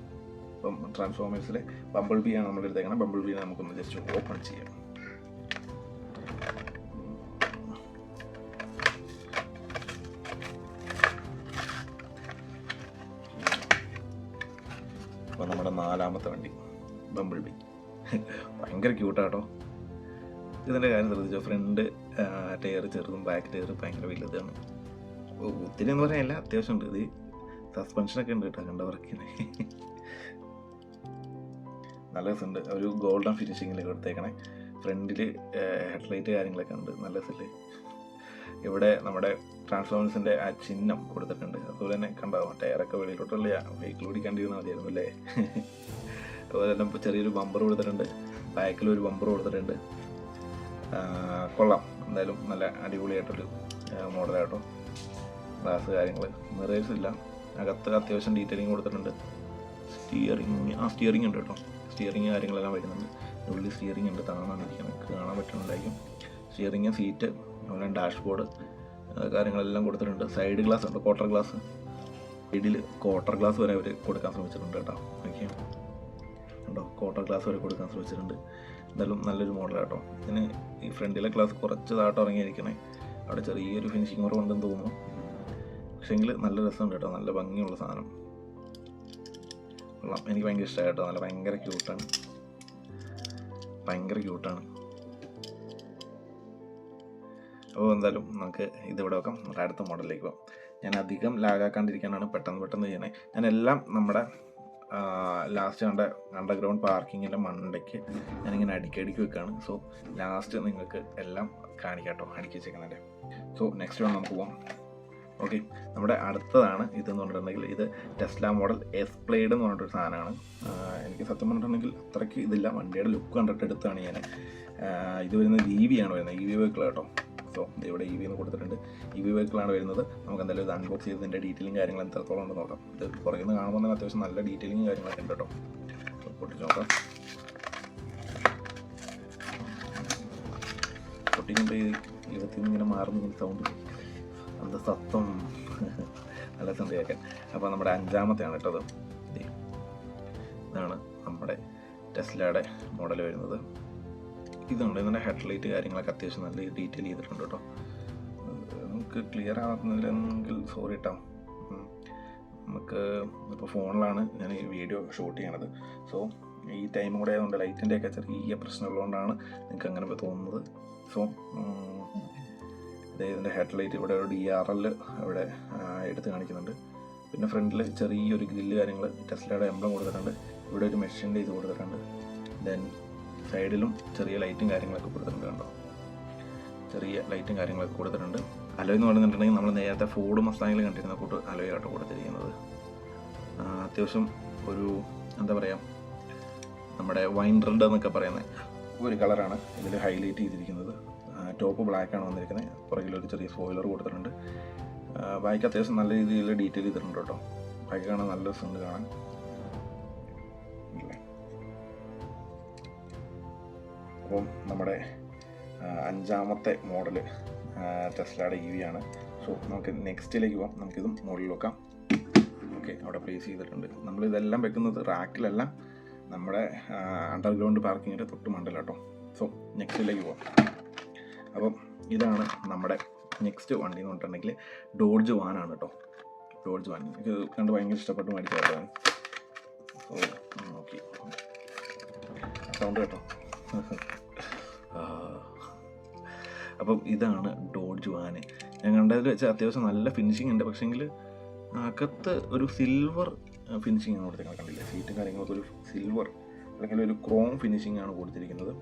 ഇപ്പം ട്രാൻസ്ഫോമേഴ്സിലെ ബംബിൾ ബി ആണ് നമ്മൾ എടുത്തേക്കണം. ബംബിൾ ബി നമുക്കൊന്ന് ജസ്റ്റ് ഓപ്പൺ ചെയ്യാം. അപ്പോൾ നമ്മുടെ 4ാമത്തെ വണ്ടി ബംബിൾ ബി ഭയങ്കര ക്യൂട്ടാട്ടോ. ഇതിൻ്റെ കാര്യം ശ്രദ്ധിച്ചോ, ഫ്രണ്ട് ടയർ ചെറുതും ബാക്ക് ടയർ ഭയങ്കര വലുതാണ്. ഒത്തിരി എന്ന് പറയാനില്ല, അത്യാവശ്യം ഉണ്ട്. ഇത് സസ്പെൻഷനൊക്കെ ഉണ്ട് കേട്ടോ, കണ്ടവർക്ക് നല്ല രസമുണ്ട്. ഒരു ഗോൾഡൻ ഫിനിഷിങ്ങിലേക്ക് എടുത്തേക്കണേ. ഫ്രണ്ടിൽ ഹെഡ്ലൈറ്റ് കാര്യങ്ങളൊക്കെ ഉണ്ട്, നല്ല രസമില്ലേ. ഇവിടെ നമ്മുടെ ട്രാൻസ്ഫോമേഴ്സിൻ്റെ ആ ചിഹ്നം കൊടുത്തിട്ടുണ്ട്. അതുപോലെ തന്നെ കണ്ടാവും ടയറൊക്കെ വെളിയിലോട്ടുള്ള വെഹിക്കിൾ ഓടിക്കേണ്ടിയിരുന്നാൽ മതിയായിരുന്നു അല്ലേ. അതുപോലെ തന്നെ ഇപ്പോൾ ചെറിയൊരു ബമ്പർ കൊടുത്തിട്ടുണ്ട്, ബാക്കിലൊരു ബമ്പർ കൊടുത്തിട്ടുണ്ട്. കൊള്ളാം, എന്തായാലും നല്ല അടിപൊളിയായിട്ടൊരു മോഡലായിട്ടോ. ഗ്ലാസ് കാര്യങ്ങൾ, മിറേഴ്സ് ഇല്ല, അകത്ത് അത്യാവശ്യം ഡീറ്റെയിലിംഗ് കൊടുത്തിട്ടുണ്ട്. സ്റ്റിയറിംഗ് ഉണ്ട് കേട്ടോ. സ്റ്റിയറിംഗ് കാര്യങ്ങളെല്ലാം വരുന്നുണ്ട്. ഉള്ളിൽ സ്റ്റിയറിംഗ് ഉണ്ട്, താണാന്നിരിക്കുന്നത് കാണാൻ പറ്റുന്നുണ്ടായിരിക്കും. സ്റ്റിയറിംഗ്, സീറ്റ്, അതുപോലെ ഡാഷ്ബോർഡ് കാര്യങ്ങളെല്ലാം കൊടുത്തിട്ടുണ്ട്. സൈഡ് ഗ്ലാസ് ഉണ്ട്, ക്വാർട്ടർ ഗ്ലാസ്. സൈഡിൽ ക്വാർട്ടർ ഗ്ലാസ് വരെ അവർ കൊടുക്കാൻ ശ്രമിച്ചിട്ടുണ്ട് കേട്ടോ. ഓക്കെ ഉണ്ടോ, ക്വാർട്ടർ ഗ്ലാസ് വരെ കൊടുക്കാൻ ശ്രമിച്ചിട്ടുണ്ട്. എന്തായാലും നല്ലൊരു മോഡലാട്ടോ. ഇതിന് ഈ ഫ്രണ്ടിലെ ഗ്ലാസ് കുറച്ച് താഴോട്ട് ഇറങ്ങിയിരിക്കണേ, അവിടെ ചെറിയൊരു ഫിനിഷിങ് കുറവുണ്ടെന്ന് തോന്നുന്നു. പക്ഷേങ്കിൽ നല്ല രസമുണ്ട് കേട്ടോ, നല്ല ഭംഗിയുള്ള സാധനം. കൊള്ളാം, എനിക്ക് ഭയങ്കര ഇഷ്ടമായി കേട്ടോ. നല്ല ഭയങ്കര ക്യൂട്ടാണ്. അപ്പോൾ എന്തായാലും നമുക്ക് ഇതിവിടെ വെക്കാം. നമ്മുടെ അടുത്ത മോഡലിലേക്ക് പോകാം. ഞാൻ അധികം ലാഗാക്കാണ്ടിരിക്കാനാണ് പെട്ടെന്ന് ചെയ്യണേ. ഞാനെല്ലാം നമ്മുടെ ലാസ്റ്റ് കണ്ട അണ്ടർഗ്രൗണ്ട് പാർക്കിങ്ങിൻ്റെ മണ്ടയ്ക്ക് ഞാനിങ്ങനെ അടുക്കി വെക്കുകയാണ്. സോ ലാസ്റ്റ് നിങ്ങൾക്ക് എല്ലാം കാണിക്കാം കേട്ടോ, അടുക്കി വെച്ചേക്കുന്നതിൻ്റെ. സോ നെക്സ്റ്റ് വൺ നമുക്ക് പോകാം. ഓക്കെ, നമ്മുടെ അടുത്തതാണ് ഇതെന്ന് പറഞ്ഞിട്ടുണ്ടെങ്കിൽ ഇത് ടെസ്ല മോഡൽ എസ്പ്ലേഡ് എന്ന് പറഞ്ഞിട്ടൊരു സാധനമാണ്. എനിക്ക് സത്യം പറഞ്ഞിട്ടുണ്ടെങ്കിൽ അത്രയ്ക്ക് ഇതില്ല, വണ്ടിയുടെ ലുക്ക് കണ്ടിട്ട് എടുത്താണ് ഞാൻ. ഇത് വരുന്നത് EV ആണ് വരുന്നത്, EV വെഹിക്കിൾ കേട്ടോ. സോ ഇവിടെ EV എന്ന് കൊടുത്തിട്ടുണ്ട്, EV വെഹിക്കിളാണ് വരുന്നത്. നമുക്ക് എന്തായാലും ഇത് അൺബോക്സ് ചെയ്തതിൻ്റെ ഡീറ്റെയിലും കാര്യങ്ങളും എത്രത്തോളം ഉണ്ടെന്ന് നോക്കാം. ഇത് പുറകിൽ നിന്ന് കാണുമ്പോൾ തന്നെ അത്യാവശ്യം നല്ല ഡീറ്റെയിലിങ് കാര്യങ്ങളൊക്കെ ഉണ്ട് കേട്ടോ. പൊട്ടിച്ച് നോക്കാം. പൊട്ടിക്കുമ്പോൾ ഇരുപത്തിൽ നിന്ന് ഇങ്ങനെ മാറുന്ന സൗണ്ട്, അത് സത്വം നല്ല സൗണ്ട് കേൾക്കാൻ. അപ്പോൾ നമ്മുടെ 5ാമത്തെയാണ് കേട്ടത്. ഇതാണ് നമ്മുടെ ടെസ്ലയുടെ മോഡൽ വരുന്നത്. ഇതുണ്ട്, ഇതിൻ്റെ ഹെഡ്ലൈറ്റ് കാര്യങ്ങളൊക്കെ അത്യാവശ്യം നല്ല ഡീറ്റെയിൽ ചെയ്തിട്ടുണ്ട് കേട്ടോ. നമുക്ക് ക്ലിയർ ആകുന്നില്ലെങ്കിൽ സോറി കേട്ടോ. നമുക്ക് ഇപ്പോൾ ഫോണിലാണ് ഞാൻ ഈ വീഡിയോ ഷൂട്ട് ചെയ്യണത്. സോ ഈ ടൈം കൂടെ ആയതുകൊണ്ട് ലൈറ്റിൻ്റെയൊക്കെ ചെറിയ പ്രശ്നമുള്ളതുകൊണ്ടാണ് നിങ്ങൾക്ക് അങ്ങനെ തോന്നുന്നത്. സോ ഇതിൻ്റെ ഹെഡ്ലൈറ്റ് ഇവിടെ ഒരു DRL ഇവിടെ എടുത്ത് കാണിക്കുന്നുണ്ട്. പിന്നെ ഫ്രണ്ടിൽ ചെറിയൊരു ഗ്രില്ല് കാര്യങ്ങൾ, ടെസ്ലയുടെ എംബ്ലം കൊടുത്തിട്ടുണ്ട്. ഇവിടെ ഒരു മെഷീൻ്റെ ഇത് കൊടുത്തിട്ടുണ്ട്. ദെൻ സൈഡിലും ചെറിയ ലൈറ്റും കാര്യങ്ങളൊക്കെ കൊടുത്തിട്ടുണ്ട് കണ്ടോ, ചെറിയ ലൈറ്റും കാര്യങ്ങളൊക്കെ കൊടുത്തിട്ടുണ്ട്. അലോയ് എന്ന് പറഞ്ഞിട്ടുണ്ടെങ്കിൽ നമ്മൾ നേരത്തെ ഫോർഡ് മസ്താങ്ങിൽ കണ്ടിരുന്ന കൂട്ട് അലോയ് ആട്ടോ കൊടുത്തിരിക്കുന്നത്. അത്യാവശ്യം ഒരു എന്താ പറയുക, നമ്മുടെ വൈൻ റെഡ് എന്നൊക്കെ പറയുന്ന ഒരു കളറാണ് ഇതിൽ ഹൈലൈറ്റ് ചെയ്തിരിക്കുന്നത്. ടോപ്പ് ബ്ലാക്കാണ് വന്നിരിക്കുന്നത്. പുറകിലൊരു ചെറിയ സ്പോയിലർ കൊടുത്തിട്ടുണ്ട്. ബൈക്ക് അത്യാവശ്യം നല്ല രീതിയിൽ ഡീറ്റെയിൽ ചെയ്തിട്ടുണ്ട് കേട്ടോ. ബൈക്ക് കാണാൻ നല്ല രസമുണ്ട് കാണാൻ. അപ്പം നമ്മുടെ 5ാമത്തെ മോഡല് ടെസ്ലയുടെ EV ആണ്. സോ നമുക്ക് നെക്സ്റ്റിലേക്ക് പോകാം. നമുക്കിതും മോഡലിൽ വെക്കാം. ഓക്കെ, അവിടെ പ്ലേസ് ചെയ്തിട്ടുണ്ട്. നമ്മളിതെല്ലാം വെക്കുന്നത് റാക്കിലല്ല, നമ്മുടെ അണ്ടർഗ്രൗണ്ട് പാർക്കിങ്ങിൻ്റെ തൊട്ട് മണ്ടല കേട്ടോ. സോ നെക്സ്റ്റിലേക്ക് പോകാം. അപ്പം ഇതാണ് നമ്മുടെ നെക്സ്റ്റ് വണ്ടി എന്ന് പറഞ്ഞിട്ടുണ്ടെങ്കിൽ ഡോഡ്ജ് വാനാണ് കേട്ടോ. ഡോഡ്ജ് വാൻ എനിക്ക് കണ്ട് ഭയങ്കര ഇഷ്ടപ്പെട്ട് മേടിച്ചതാണ്. സോ നോക്കി സൗണ്ട് കേട്ടോ. അപ്പം ഇതാണ് ഡോഡ്ജ് വാന്. ഞാൻ കണ്ടതിൽ വെച്ചാൽ അത്യാവശ്യം നല്ല ഫിനിഷിംഗ് ഉണ്ട്. പക്ഷേങ്കിൽ അകത്ത് ഒരു സിൽവർ ഫിനിഷിംഗ് ആണ് കൊടുത്തിരിക്കുന്നത്. കണ്ടില്ല, സീറ്റും കാര്യങ്ങളൊക്കെ ഒരു സിൽവർ അല്ലെങ്കിൽ ഒരു ക്രോം ഫിനിഷിംഗ് ആണ് കൊടുത്തിരിക്കുന്നത്.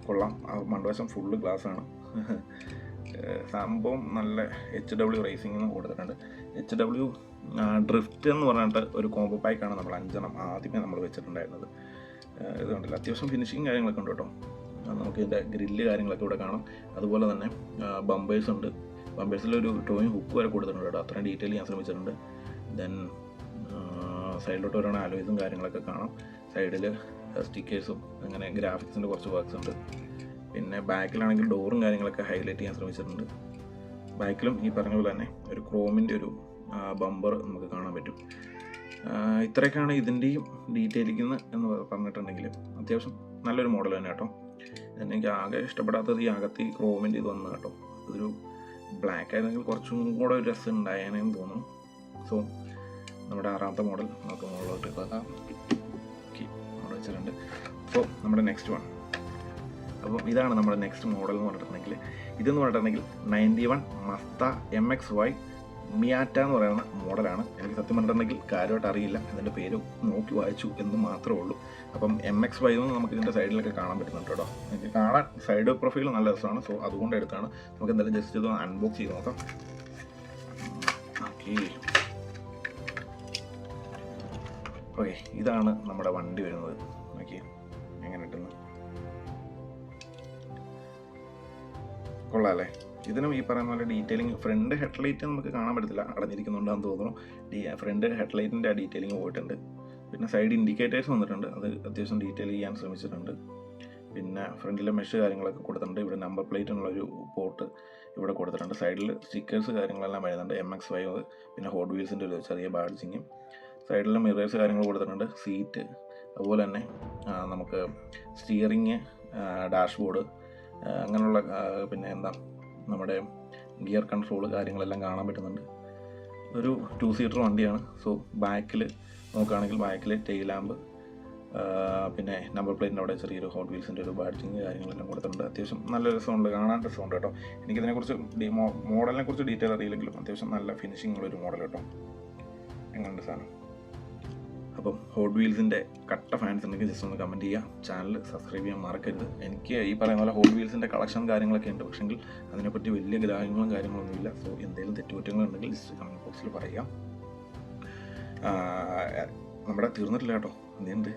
കൊള്ളാം. ആ മണ്ടവശം ഫുള്ള് ഗ്ലാസ്സാണ്. സംഭവം നല്ല HW റേസിംഗ് എന്ന് കൊടുത്തിട്ടുണ്ട്. HW ഡ്രിഫ്റ്റ് എന്ന് പറഞ്ഞിട്ട് ഒരു കോംബോ പാക്കാണ് നമ്മൾ 5 ആദ്യമേ നമ്മൾ വെച്ചിട്ടുണ്ടായിരുന്നത്. ഇത് കണ്ടില്ല, അത്യാവശ്യം ഫിനിഷിങ് കാര്യങ്ങളൊക്കെ ഉണ്ട് കേട്ടോ. നമുക്ക് ഇതിൻ്റെ ഗ്രില്ല് കാര്യങ്ങളൊക്കെ ഇവിടെ കാണാം. അതുപോലെ തന്നെ ബമ്പേഴ്സ് ഉണ്ട്. ബമ്പേഴ്സിലൊരു ടോയിങ് ഹുക്ക് വരെ കൊടുത്തിട്ടുണ്ട് കേട്ടോ. അത്രയും ഡീറ്റെയിൽ ഞാൻ ശ്രമിച്ചിട്ടുണ്ട്. ദെൻ സൈഡിലോട്ട് വരുന്ന അലോയ്സും കാര്യങ്ങളൊക്കെ കാണാം. സൈഡിൽ സ്റ്റിക്കേഴ്സും അങ്ങനെ ഗ്രാഫിക്സിൻ്റെ കുറച്ച് വർക്ക്സ് ഉണ്ട്. പിന്നെ ബാക്കിലാണെങ്കിൽ ഡോറും കാര്യങ്ങളൊക്കെ ഹൈലൈറ്റ് ചെയ്യാൻ ശ്രമിച്ചിട്ടുണ്ട്. ബാക്കിലും ഈ പറഞ്ഞ പോലെ തന്നെ ഒരു ക്രോമിൻ്റെ ഒരു ബമ്പർ നമുക്ക് കാണാൻ പറ്റും. ഇത്രയൊക്കെയാണ് ഇതിൻ്റെയും ഡീറ്റെയിലിംഗ് എന്ന് പറഞ്ഞിട്ടുണ്ടെങ്കിൽ അത്യാവശ്യം നല്ലൊരു മോഡൽ തന്നെ കേട്ടോ. എനിക്ക് ആകെ ഇഷ്ടപ്പെടാത്തത് ഈ അകത്ത് ഈ ക്രോമിൻ്റെ ഇത് വന്നു കേട്ടോ. അതൊരു ബ്ലാക്ക് ആയിരുന്നെങ്കിൽ കുറച്ചും കൂടെ ഒരു രസം ഉണ്ടായേനെന്ന് തോന്നുന്നു. സോ നമ്മുടെ 6ാമത്തെ മോഡൽ നമുക്ക് മുകളിലോട്ട് വെക്കാം. ഓക്കെ, അവിടെ വെച്ചിട്ടുണ്ട്. സോ നമ്മുടെ നെക്സ്റ്റ് വൺ. അപ്പം ഇതാണ് നമ്മുടെ നെക്സ്റ്റ് മോഡൽ എന്ന് പറഞ്ഞിട്ടുണ്ടെങ്കിൽ, ഇതെന്ന് പറഞ്ഞിട്ടുണ്ടെങ്കിൽ 91 മസ്ത MXY മിയാറ്റ എന്ന് പറയുന്ന മോഡലാണ്. എനിക്ക് സത്യം പറഞ്ഞിട്ടുണ്ടെങ്കിൽ കാര്യമായിട്ട് അറിയില്ല, ഇതിൻ്റെ പേര് നോക്കി വായിച്ചു എന്ന് മാത്രമേ ഉള്ളൂ. അപ്പം MXY എന്ന് നമുക്ക് ഇതിൻ്റെ സൈഡിലൊക്കെ കാണാൻ പറ്റുന്നുണ്ട് കേട്ടോ. എനിക്ക് കാണാൻ സൈഡ് പ്രൊഫൈൽ നല്ല രസമാണ്. സോ അതുകൊണ്ട് എടുത്താണ്. നമുക്ക് എന്തായാലും ജസ്റ്റ് ഇത് അൺബോക്സ് ചെയ്ത് നോക്കാം. ഓക്കെ, ഇതാണ് നമ്മുടെ വണ്ടി വരുന്നത്. ഓക്കെ, എങ്ങനെ കിട്ടുന്നു, കൊള്ളാമല്ലേ? ഇതിനും ഈ പറയുന്ന പോലെ ഡീറ്റെയിലിംഗ്, ഫ്രണ്ട് ഹെഡ്ലൈറ്റ് നമുക്ക് കാണാൻ പറ്റത്തില്ല, അടഞ്ഞിരിക്കുന്നുണ്ടെന്ന് തോന്നുന്നു. ഫ്രണ്ട് ഹെഡ്ലൈറ്റിൻ്റെ ആ ഡീറ്റെയിലിംഗ് പോയിട്ടുണ്ട്. പിന്നെ സൈഡ് ഇൻഡിക്കേറ്റേഴ്സ് വന്നിട്ടുണ്ട്, അത് അത്യാവശ്യം ഡീറ്റെയിൽ ചെയ്യാൻ ശ്രമിച്ചിട്ടുണ്ട്. പിന്നെ ഫ്രണ്ടിലെ മെഷ് കാര്യങ്ങളൊക്കെ കൊടുത്തിട്ടുണ്ട്. ഇവിടെ നമ്പർ പ്ലേറ്റിനുള്ളൊരു പോർട്ട് ഇവിടെ കൊടുത്തിട്ടുണ്ട്. സൈഡിൽ സ്റ്റിക്കേഴ്സ് കാര്യങ്ങളെല്ലാം വരുന്നുണ്ട്. MXY, പിന്നെ ഹോട്ട് വീൽസിൻ്റെ ഒരു ചെറിയ ബാഡ്ജിങ്ങും. സൈഡിൽ മിറേഴ്സ് കാര്യങ്ങൾ കൊടുത്തിട്ടുണ്ട്. സീറ്റ്, അതുപോലെ തന്നെ നമുക്ക് സ്റ്റിയറിങ്, ഡാഷ്ബോർഡ്, അങ്ങനെയുള്ള പിന്നെ എന്താ നമ്മുടെ ഗിയർ കൺട്രോൾ കാര്യങ്ങളെല്ലാം കാണാൻ പറ്റുന്നുണ്ട്. ഒരു 2 സീറ്റർ വണ്ടിയാണ്. സോ ബാക്കിൽ നോക്കുകയാണെങ്കിൽ ബാക്കിൽ ടെയിൽ ലാമ്പ്, പിന്നെ നമ്പർ പ്ലേറ്റിൻ്റെ അവിടെ ചെറിയൊരു ഹോട്ട് വീൽസിൻ്റെ ഒരു ബാഡ്ജിങ് കാര്യങ്ങളെല്ലാം കൊടുത്തിട്ടുണ്ട്. അത്യാവശ്യം നല്ല രസമുണ്ട്, കാണാൻ രസമുണ്ട് കേട്ടോ. എനിക്കിതിനെക്കുറിച്ച് മോഡലിനെ കുറിച്ച് ഡീറ്റെയിൽ അറിയില്ലെങ്കിലും അത്യാവശ്യം നല്ല ഫിനിഷിംഗ് ഉള്ളൊരു മോഡൽ കേട്ടോ. എങ്ങനെയുണ്ട് സാധനം? അപ്പം ഹോട്ട് വീൽസിൻ്റെ കട്ട ഫാൻസ് ഉണ്ടെങ്കിൽ ജസ്റ്റ് ഒന്ന് കമൻറ്റ് ചെയ്യുക. ചാനൽ സബ്സ്ക്രൈബ് ചെയ്യാൻ മറക്കരുത്. എനിക്ക് ഈ പറയുന്ന പോലെ ഹോട്ട് വീൽസിൻ്റെ കളക്ഷൻ കാര്യങ്ങളൊക്കെ ഉണ്ട്, പക്ഷെങ്കിൽ അതിനെപ്പറ്റി വലിയ ഗ്രാഹ്യങ്ങളും കാര്യങ്ങളൊന്നുമില്ല. സോ എന്തെങ്കിലും തെറ്റുകുറ്റങ്ങളുണ്ടെങ്കിൽ ജസ്റ്റ് കമൻറ്റ് ബോക്സിൽ പറയുക. നമ്മുടെ തീർന്നിട്ടില്ല കേട്ടോ, എന്തുണ്ട്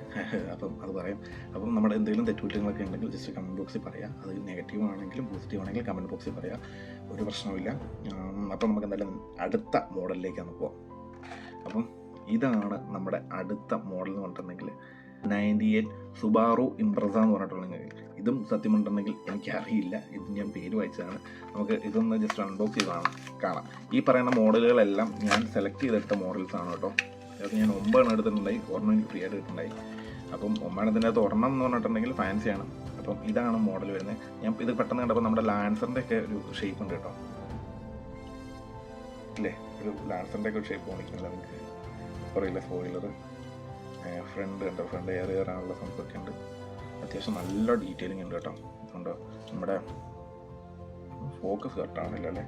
അപ്പം അത് പറയാം. അപ്പം നമ്മുടെ എന്തെങ്കിലും തെറ്റുകുറ്റങ്ങളൊക്കെ ഉണ്ടെങ്കിൽ ജസ്റ്റ് കമൻറ്റ് ബോക്സിൽ പറയാം. അത് നെഗറ്റീവ് ആണെങ്കിലും പോസിറ്റീവ് ആണെങ്കിലും കമൻറ്റ് ബോക്സിൽ പറയാം, ഒരു പ്രശ്നവുമില്ല. അപ്പം നമുക്ക് എന്തായാലും അടുത്ത മോഡലിലേക്കാണ് പോവാം. അപ്പം ഇതാണ് നമ്മുടെ അടുത്ത മോഡൽ എന്ന് പറഞ്ഞിട്ടുണ്ടെങ്കിൽ 98 സുബാറു ഇംപ്രസ എന്ന് പറഞ്ഞിട്ടുണ്ടെങ്കിൽ, ഇതും സത്യം പറഞ്ഞിട്ടുണ്ടെങ്കിൽ എനിക്കറിയില്ല, ഇത് ഞാൻ പേര് വായിച്ചതാണ്. നമുക്ക് ഇതൊന്ന് ജസ്റ്റ് അൺബോക്സ് ചെയ്ത് കാണാം. ഈ പറയുന്ന മോഡലുകളെല്ലാം ഞാൻ സെലക്ട് ചെയ്തെടുത്ത മോഡൽസാണ് കേട്ടോ. അത് ഞാൻ 9 എടുത്തിട്ടുണ്ടായി, ഒരെണ്ണം എനിക്ക് ഫ്രീ ആയിട്ട് കിട്ടുന്നുണ്ടായി. അപ്പം 9 അകത്ത് ഒരെണ്ണം എന്ന് പറഞ്ഞിട്ടുണ്ടെങ്കിൽ ഫാൻസിയാണ്. അപ്പം ഇതാണ് മോഡൽ വരുന്നത്. ഞാൻ ഇത് പെട്ടെന്ന് കണ്ടപ്പോൾ നമ്മുടെ ലാൻസറിൻ്റെ ഒക്കെ ഒരു ഷേപ്പ് ഉണ്ട് കേട്ടോ, ഇല്ലേ? ഒരു ലാൻസറിൻ്റെ ഒക്കെ ഒരു ഷേപ്പ് തോന്നിക്കുന്നില്ല നിങ്ങൾക്ക്? പുറയില്ല സ്പോയിലർ, ഫ്രണ്ട് കണ്ടോ, ഫ്രണ്ട് എയർ കയറാനുള്ള സംഭവമൊക്കെ ഉണ്ട്. അത്യാവശ്യം നല്ല ഡീറ്റെയിലിംഗ് ഉണ്ട് കേട്ടോ. അതുകൊണ്ടോ നമ്മുടെ ഫോക്കസ് കറക്റ്റാണില്ല അല്ലേ?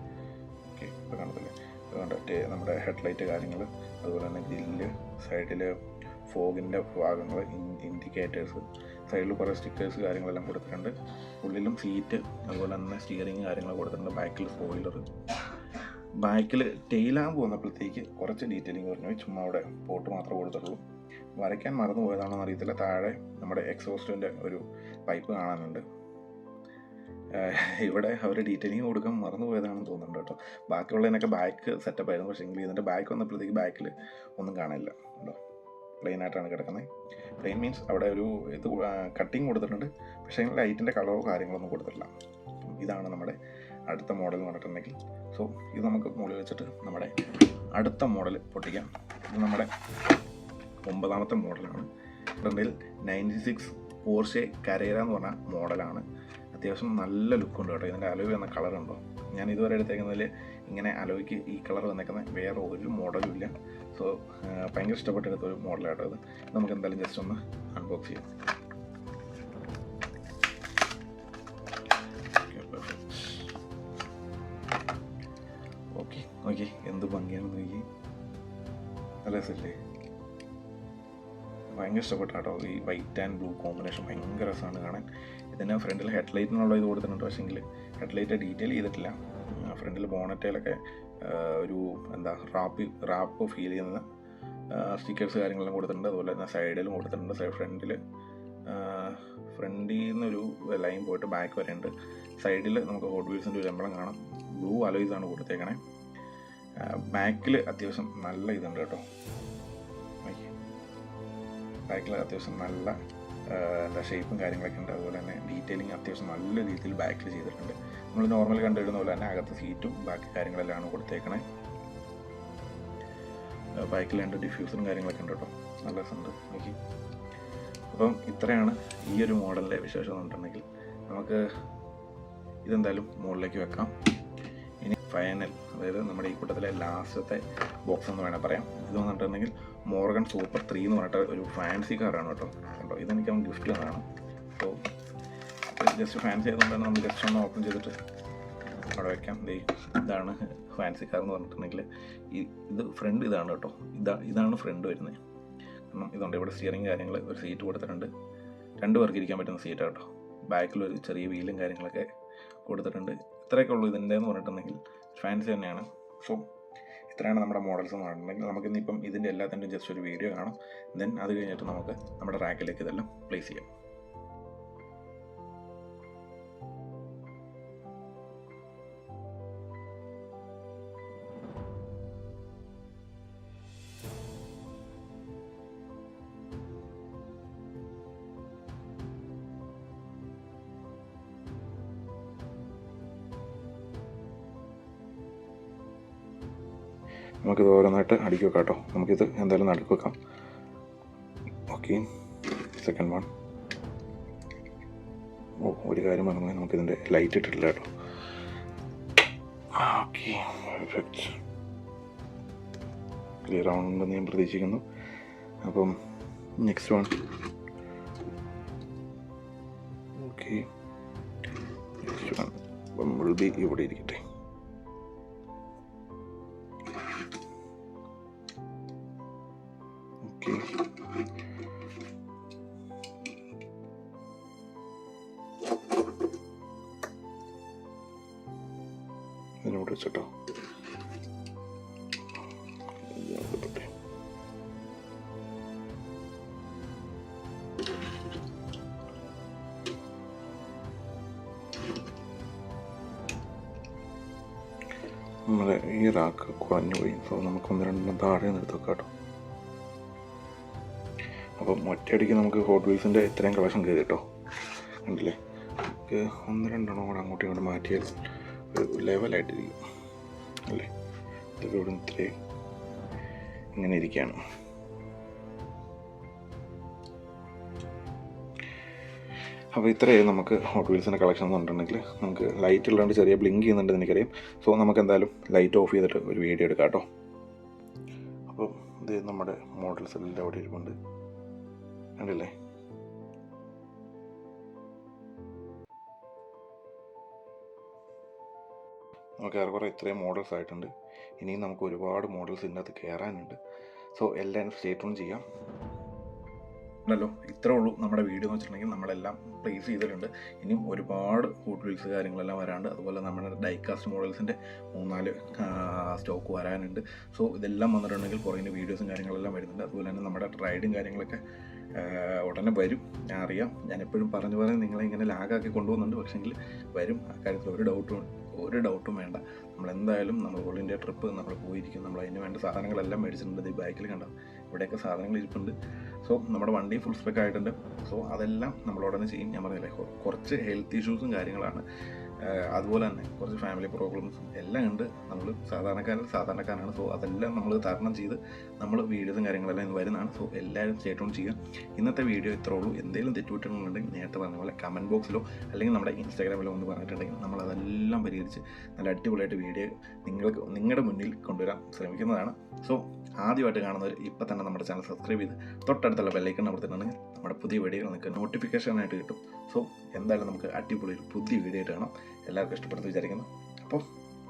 ഓക്കെ, ഇപ്പോൾ കാണത്തില്ലേ? അതുകൊണ്ട് നമ്മുടെ ഹെഡ്ലൈറ്റ് കാര്യങ്ങൾ, അതുപോലെ തന്നെ ഗ്രില്ല്, സൈഡിൽ ഫോഗിൻ്റെ ഭാഗങ്ങൾ, ഇൻഡിക്കേറ്റേഴ്സ്, സൈഡിൽ കുറേ സ്റ്റിക്കേഴ്സ് കാര്യങ്ങളെല്ലാം കൊടുത്തിട്ടുണ്ട്. ഉള്ളിലും സീറ്റ്, അതുപോലെ തന്നെ സ്റ്റിയറിങ് കാര്യങ്ങൾ കൊടുത്തിട്ടുണ്ട്. ബാക്കിൽ സ്പോയിലർ, ബാക്കിൽ ടെയിൽ ലാമ്പ് വന്നപ്പോഴത്തേക്ക് കുറച്ച് ഡീറ്റെയിലിംഗ് പറഞ്ഞു, ചുമ്മാ അവിടെ പോട്ട് മാത്രമേ കൊടുത്തിട്ടുള്ളൂ. വരയ്ക്കാൻ മറന്നു പോയതാണെന്ന് അറിയത്തില്ല. താഴെ നമ്മുടെ എക്സോസ്റ്റിൻ്റെ ഒരു പൈപ്പ് കാണാനുണ്ട്. ഇവിടെ അവർ ഡീറ്റെയിലിംഗ് കൊടുക്കാൻ മറന്നു പോയതാണെന്ന് തോന്നുന്നുണ്ട് കേട്ടോ. ബാക്കിയുള്ളതിനൊക്കെ ബാക്ക് സെറ്റപ്പ് ആയിരുന്നു. പക്ഷേ എങ്കിൽ ഇതിൻ്റെ ബാക്ക് വന്നപ്പോഴത്തേക്ക് ബാക്കിൽ ഒന്നും കാണില്ല കേട്ടോ. പ്ലെയിൻ ആയിട്ടാണ് കിടക്കുന്നത്. പ്ലെയിൻ മീൻസ് അവിടെ ഒരു ഇത് കട്ടിങ് കൊടുത്തിട്ടുണ്ട്, പക്ഷേ ലൈറ്റിൻ്റെ കളറോ കാര്യങ്ങളൊന്നും കൊടുത്തിട്ടില്ല. ഇതാണ് നമ്മുടെ അടുത്ത മോഡൽ എന്ന് പറഞ്ഞിട്ടുണ്ടെങ്കിൽ. സോ ഇത് നമുക്ക് മുകളിൽ വെച്ചിട്ട് നമ്മുടെ അടുത്ത മോഡൽ പൊട്ടിക്കാം. ഇത് നമ്മുടെ 9ാമത്തെ മോഡലാണ്. ഇതിൽ 96 പോർഷെ കരേര എന്ന് പറഞ്ഞ മോഡലാണ്. അത്യാവശ്യം നല്ല ലുക്കുണ്ട് കേട്ടോ. ഇതിൻ്റെ അലോയ് എന്ന കളറുണ്ടോ, ഞാൻ ഇതുവരെ എടുത്തേക്കുന്നതിൽ ഇങ്ങനെ അലോയ്ക്ക് ഈ കളർ വന്നേക്കുന്ന വേറെ ഒരു മോഡലും ഇല്ല. സോ ഭയങ്കര ഇഷ്ടപ്പെട്ടെടുത്ത ഒരു മോഡലായിട്ടോ അത്. നമുക്ക് എന്തായാലും ജസ്റ്റ് ഒന്ന് അൺബോക്സ് ചെയ്യാം. ഓക്കെ, എന്ത് ഭംഗിയാണെന്ന് നോക്കി, നല്ല രസമല്ലേ? ഭയങ്കര ഇഷ്ടപ്പെട്ട കേട്ടോ ഈ വൈറ്റ് ആൻഡ് ബ്ലൂ കോമ്പിനേഷൻ, ഭയങ്കര രസമാണ് കാണാൻ. ഇതിന് ഫ്രണ്ടിൽ ഹെഡ്ലൈറ്റിനുള്ള ഇത് കൊടുത്തിട്ടുണ്ട്, പക്ഷേങ്കിൽ ഹെഡ്ലൈറ്റ് ഡീറ്റെയിൽ ചെയ്തിട്ടില്ല. ഫ്രണ്ടിൽ ബോണറ്റയിലൊക്കെ ഒരു എന്താ റാപ്പ് ഫീൽ ചെയ്യുന്ന സ്റ്റിക്കേഴ്സ് കാര്യങ്ങളെല്ലാം കൊടുത്തിട്ടുണ്ട്. അതുപോലെ തന്നെ സൈഡിലും കൊടുത്തിട്ടുണ്ട്. ഫ്രണ്ടിൽ നിന്നൊരു ലൈൻ പോയിട്ട് ബാക്ക് വരെ ഉണ്ട്. സൈഡിൽ നമുക്ക് ഹോട്ട് വീൽസിൻ്റെ ഒരു എംബ്ലം കാണാം. ബ്ലൂ അലോയ്സാണ് കൊടുത്തേക്കണേ. ബാക്കിൽ അത്യാവശ്യം നല്ല ഇതുണ്ട് കേട്ടോ. ബാക്കിൽ അത്യാവശ്യം നല്ല എന്താ ഷേപ്പും കാര്യങ്ങളൊക്കെ ഉണ്ട്. അതുപോലെ തന്നെ ഡീറ്റെയിലിംഗ് അത്യാവശ്യം നല്ല രീതിയിൽ ബാക്കിൽ ചെയ്തിട്ടുണ്ട്. നമ്മൾ നോർമൽ കണ്ടിടുന്ന പോലെ തന്നെ അകത്ത് സീറ്റും ബാക്കി കാര്യങ്ങളെല്ലാം കൊടുത്തേക്കണേ. ബാക്കിൽ രണ്ട് ഡിഫ്യൂസറും കാര്യങ്ങളൊക്കെ ഉണ്ട് കേട്ടോ, നല്ല രസമുണ്ട് നോക്കി. അപ്പം ഇത്രയാണ് ഈ ഒരു മോഡലിൻ്റെ വിശേഷം എന്നുണ്ടെങ്കിൽ നമുക്ക് ഇതെന്തായാലും മുകളിലേക്ക് വെക്കാം. ഇനി ഫൈനൽ, അതായത് നമ്മുടെ ഈ കൂട്ടത്തിലെ ലാസ്റ്റത്തെ ബോക്സ് എന്ന് വേണേൽ പറയാം. ഇത് വന്നിട്ടുണ്ടെങ്കിൽ മോർഗൻ സൂപ്പർ 3 എന്ന് പറഞ്ഞിട്ട് ഒരു ഫാൻസി കാറാണ് കേട്ടോ. ഇതെനിക്ക് അവൻ ഗിഫ്റ്റ് തന്നതാണ്. സോ ജസ്റ്റ് ഫാൻസി ആയതുകൊണ്ട് തന്നെ നമുക്ക് ജസ്റ്റ് ഒന്ന് ഓപ്പൺ ചെയ്തിട്ട് അവിടെ വയ്ക്കാം. ഇതാണ് ഫാൻസി കാർ എന്ന് പറഞ്ഞിട്ടുണ്ടെങ്കിൽ ഇത് ഫ്രണ്ട് ഇതാണ് കേട്ടോ. ഇതാണ് ഫ്രണ്ട് വരുന്നത്. കാരണം ഇതുണ്ട് ഇവിടെ സ്റ്റിയറിങ് കാര്യങ്ങൾ, ഒരു സീറ്റ് കൊടുത്തിട്ടുണ്ട്. 2 പേർക്ക് ഇരിക്കാൻ പറ്റുന്ന സീറ്റാണ് കേട്ടോ. ബാക്കിലൊരു ചെറിയ വീലും കാര്യങ്ങളൊക്കെ കൊടുത്തിട്ടുണ്ട്. ഇത്രയൊക്കെ ഉള്ളൂ ഇതിൻ്റെ എന്ന് പറഞ്ഞിട്ടുണ്ടെങ്കിൽ, ഫാൻസി തന്നെയാണ്. സോ ഇത്രയാണ് നമ്മുടെ മോഡൽസ് എന്ന് പറഞ്ഞിട്ടുണ്ടെങ്കിൽ നമുക്കിന്നിപ്പം ഇതിൻ്റെ എല്ലാത്തിൻ്റെയും ജസ്റ്റ് ഒരു വീഡിയോ കാണാം. ദെൻ അത് കഴിഞ്ഞിട്ട് നമുക്ക് നമ്മുടെ റാക്കിലേക്ക് ഇതെല്ലാം പ്ലേസ് ചെയ്യാം. നമുക്കിത് ഓരോന്നായിട്ട് അടുക്കി വെക്കാം കേട്ടോ. നമുക്കിത് എന്തായാലും നടുക്ക് വെക്കാം. Okay, second one. ഒരു കാര്യം പറഞ്ഞു, നമുക്കിതിൻ്റെ ലൈറ്റ് ഇട്ടിട്ടില്ല കേട്ടോ. Okay, perfect. ക്ലിയർ ആവുന്നുണ്ടെന്ന് ഞാൻ പ്രതീക്ഷിക്കുന്നു. അപ്പം next one. Okay, next one will be ഇവിടെ ഇരിക്കട്ടെ. ഇതിനോട് വെച്ചിട്ടോ നമ്മുടെ ഈ റാക്ക് കുറഞ്ഞു പോയി. സോ നമുക്ക് 1-2 താഴെ നിർത്തി വെക്കാം കേട്ടോ. അപ്പം ഒറ്റയടിക്ക് നമുക്ക് ഹോട്ട് വീൽസിൻ്റെ ഇത്രയും കളക്ഷൻ കയറി കേട്ടോ. കണ്ടില്ലേ, നമുക്ക് 1-2 കൂടെ അങ്ങോട്ടും ഇങ്ങോട്ട് മാറ്റിയാൽ ഒരു ലെവലായിട്ടിരിക്കും അല്ലേ. ഇതൊക്കെ ഇവിടെ ഇത്രയും ഇങ്ങനെ ഇരിക്കുകയാണ്. അപ്പോൾ ഇത്രയും നമുക്ക് ഹോട്ട് വീൽസിൻ്റെ കളക്ഷൻ എന്ന് പറഞ്ഞിട്ടുണ്ടെങ്കിൽ നമുക്ക് ലൈറ്റ് ഉള്ളതുകൊണ്ട് ചെറിയ ബ്ലിങ്ക് ചെയ്യുന്നുണ്ട് എനിക്കറിയാം. സോ നമുക്ക് എന്തായാലും ലൈറ്റ് ഓഫ് ചെയ്തിട്ട് ഒരു വീഡിയോ എടുക്കാം കേട്ടോ. അപ്പോൾ ഇത് നമ്മുടെ മോഡൽസ് എല്ലാം അവിടെ ഇരിപ്പുണ്ട്, കണ്ടില്ലേ. നമുക്ക് ഏറെക്കുറെ ഇത്രയും മോഡൽസ് ആയിട്ടുണ്ട്. ഇനിയും നമുക്ക് ഒരുപാട് മോഡൽസ് ഇതിനകത്ത് കയറാനുണ്ട്. സോ എല്ലാവരും സ്റ്റേ ട്യൂൺ ചെയ്യാം. ല്ലോ ഇത്രേ ഉള്ളൂ നമ്മുടെ വീഡിയോ എന്ന് വെച്ചിട്ടുണ്ടെങ്കിൽ നമ്മളെല്ലാം പ്ലേസ് ചെയ്തിട്ടുണ്ട്. ഇനിയും ഒരുപാട് ഹോട്ട് വീൽസ് കാര്യങ്ങളെല്ലാം വരാണ്ട്. അതുപോലെ നമ്മുടെ ഡൈകാസ്റ്റ് മോഡൽസിൻ്റെ 3-4 സ്റ്റോക്ക് വരാനുണ്ട്. സോ ഇതെല്ലാം വന്നിട്ടുണ്ടെങ്കിൽ പുറകിൻ്റെ വീഡിയോസും കാര്യങ്ങളെല്ലാം വരുന്നുണ്ട്. അതുപോലെ തന്നെ നമ്മുടെ റൈഡും കാര്യങ്ങളൊക്കെ ഉടനെ വരും. ഞാൻ അറിയാം, ഞാൻ എപ്പോഴും പറഞ്ഞ് നിങ്ങളെ ഇങ്ങനെ ലാഗാക്കി കൊണ്ടുപോകുന്നുണ്ട്. പക്ഷേങ്കിൽ വരും, അക്കാര്യത്തിൽ ഒരു ഡൗട്ടും വേണ്ട. നമ്മളെന്തായാലും നമ്മൾ ഓൾ ഇന്ത്യ ട്രിപ്പ് നമ്മൾ പോയിരിക്കും. നമ്മൾ അതിന് വേണ്ട സാധനങ്ങളെല്ലാം മേടിച്ചിട്ടുണ്ട്. ഈ ബാക്കിൽ കണ്ട ഇവിടെയൊക്കെ സാധനങ്ങൾ ഇരിപ്പുണ്ട്. സോ നമ്മുടെ വണ്ടി ഫുൾ സ്പെക്ക് ആയിട്ടുണ്ട്. സോ അതെല്ലാം നമ്മളോടനെ ചെയ്യും. ഞാൻ പറഞ്ഞില്ലേ, കുറച്ച് ഹെൽത്ത് ഇഷ്യൂസും കാര്യങ്ങളാണ് അതുപോലെ തന്നെ കുറച്ച് ഫാമിലി പ്രോബ്ലംസും എല്ലാം ഉണ്ട്. നമ്മൾ സാധാരണക്കാരാണ്. സോ അതെല്ലാം നമ്മൾ തരണം ചെയ്ത് നമ്മൾ വീഡിയോസും കാര്യങ്ങളെല്ലാം ഇന്ന് വരുന്നതാണ്. സോ എല്ലാവരും സ്റ്റേ ചെയ്യുക. ഇന്നത്തെ വീഡിയോ ഇത്രേ ഉള്ളൂ. എന്തെങ്കിലും തെറ്റുകുറ്റങ്ങളുണ്ടെങ്കിൽ നേരത്തെ പറഞ്ഞ പോലെ കമൻറ്റ് ബോക്സിലോ അല്ലെങ്കിൽ നമ്മുടെ ഇൻസ്റ്റാഗ്രാമിലോ ഒന്ന് പറഞ്ഞിട്ടുണ്ടെങ്കിൽ നമ്മളതെല്ലാം പരിഹരിച്ച് നല്ല അടിപൊളിയായിട്ട് വീഡിയോ നിങ്ങളുടെ മുന്നിൽ കൊണ്ടുവരാൻ ശ്രമിക്കുന്നതാണ്. സോ ആദ്യമായിട്ട് കാണുന്നവർ ഇപ്പം തന്നെ നമ്മുടെ ചാനൽ സബ്സ്ക്രൈബ് ചെയ്ത് തൊട്ടടുത്തുള്ള ബെല്ലൈക്കൺ അമർത്തിട്ടുണ്ടെങ്കിൽ നമ്മുടെ പുതിയ വീഡിയോകൾ നിങ്ങൾക്ക് നോട്ടിഫിക്കേഷനായിട്ട് കിട്ടും. സോ എന്തായാലും നമുക്ക് അടിപൊളി ഒരു പുതിയ വീഡിയോ ആയിട്ട് കാണാം. എല്ലാവർക്കും ഇഷ്ടപ്പെടുന്നു വിചാരിക്കുന്നു. അപ്പോൾ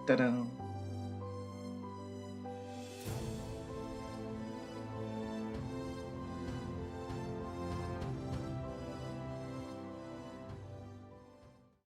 തരാം.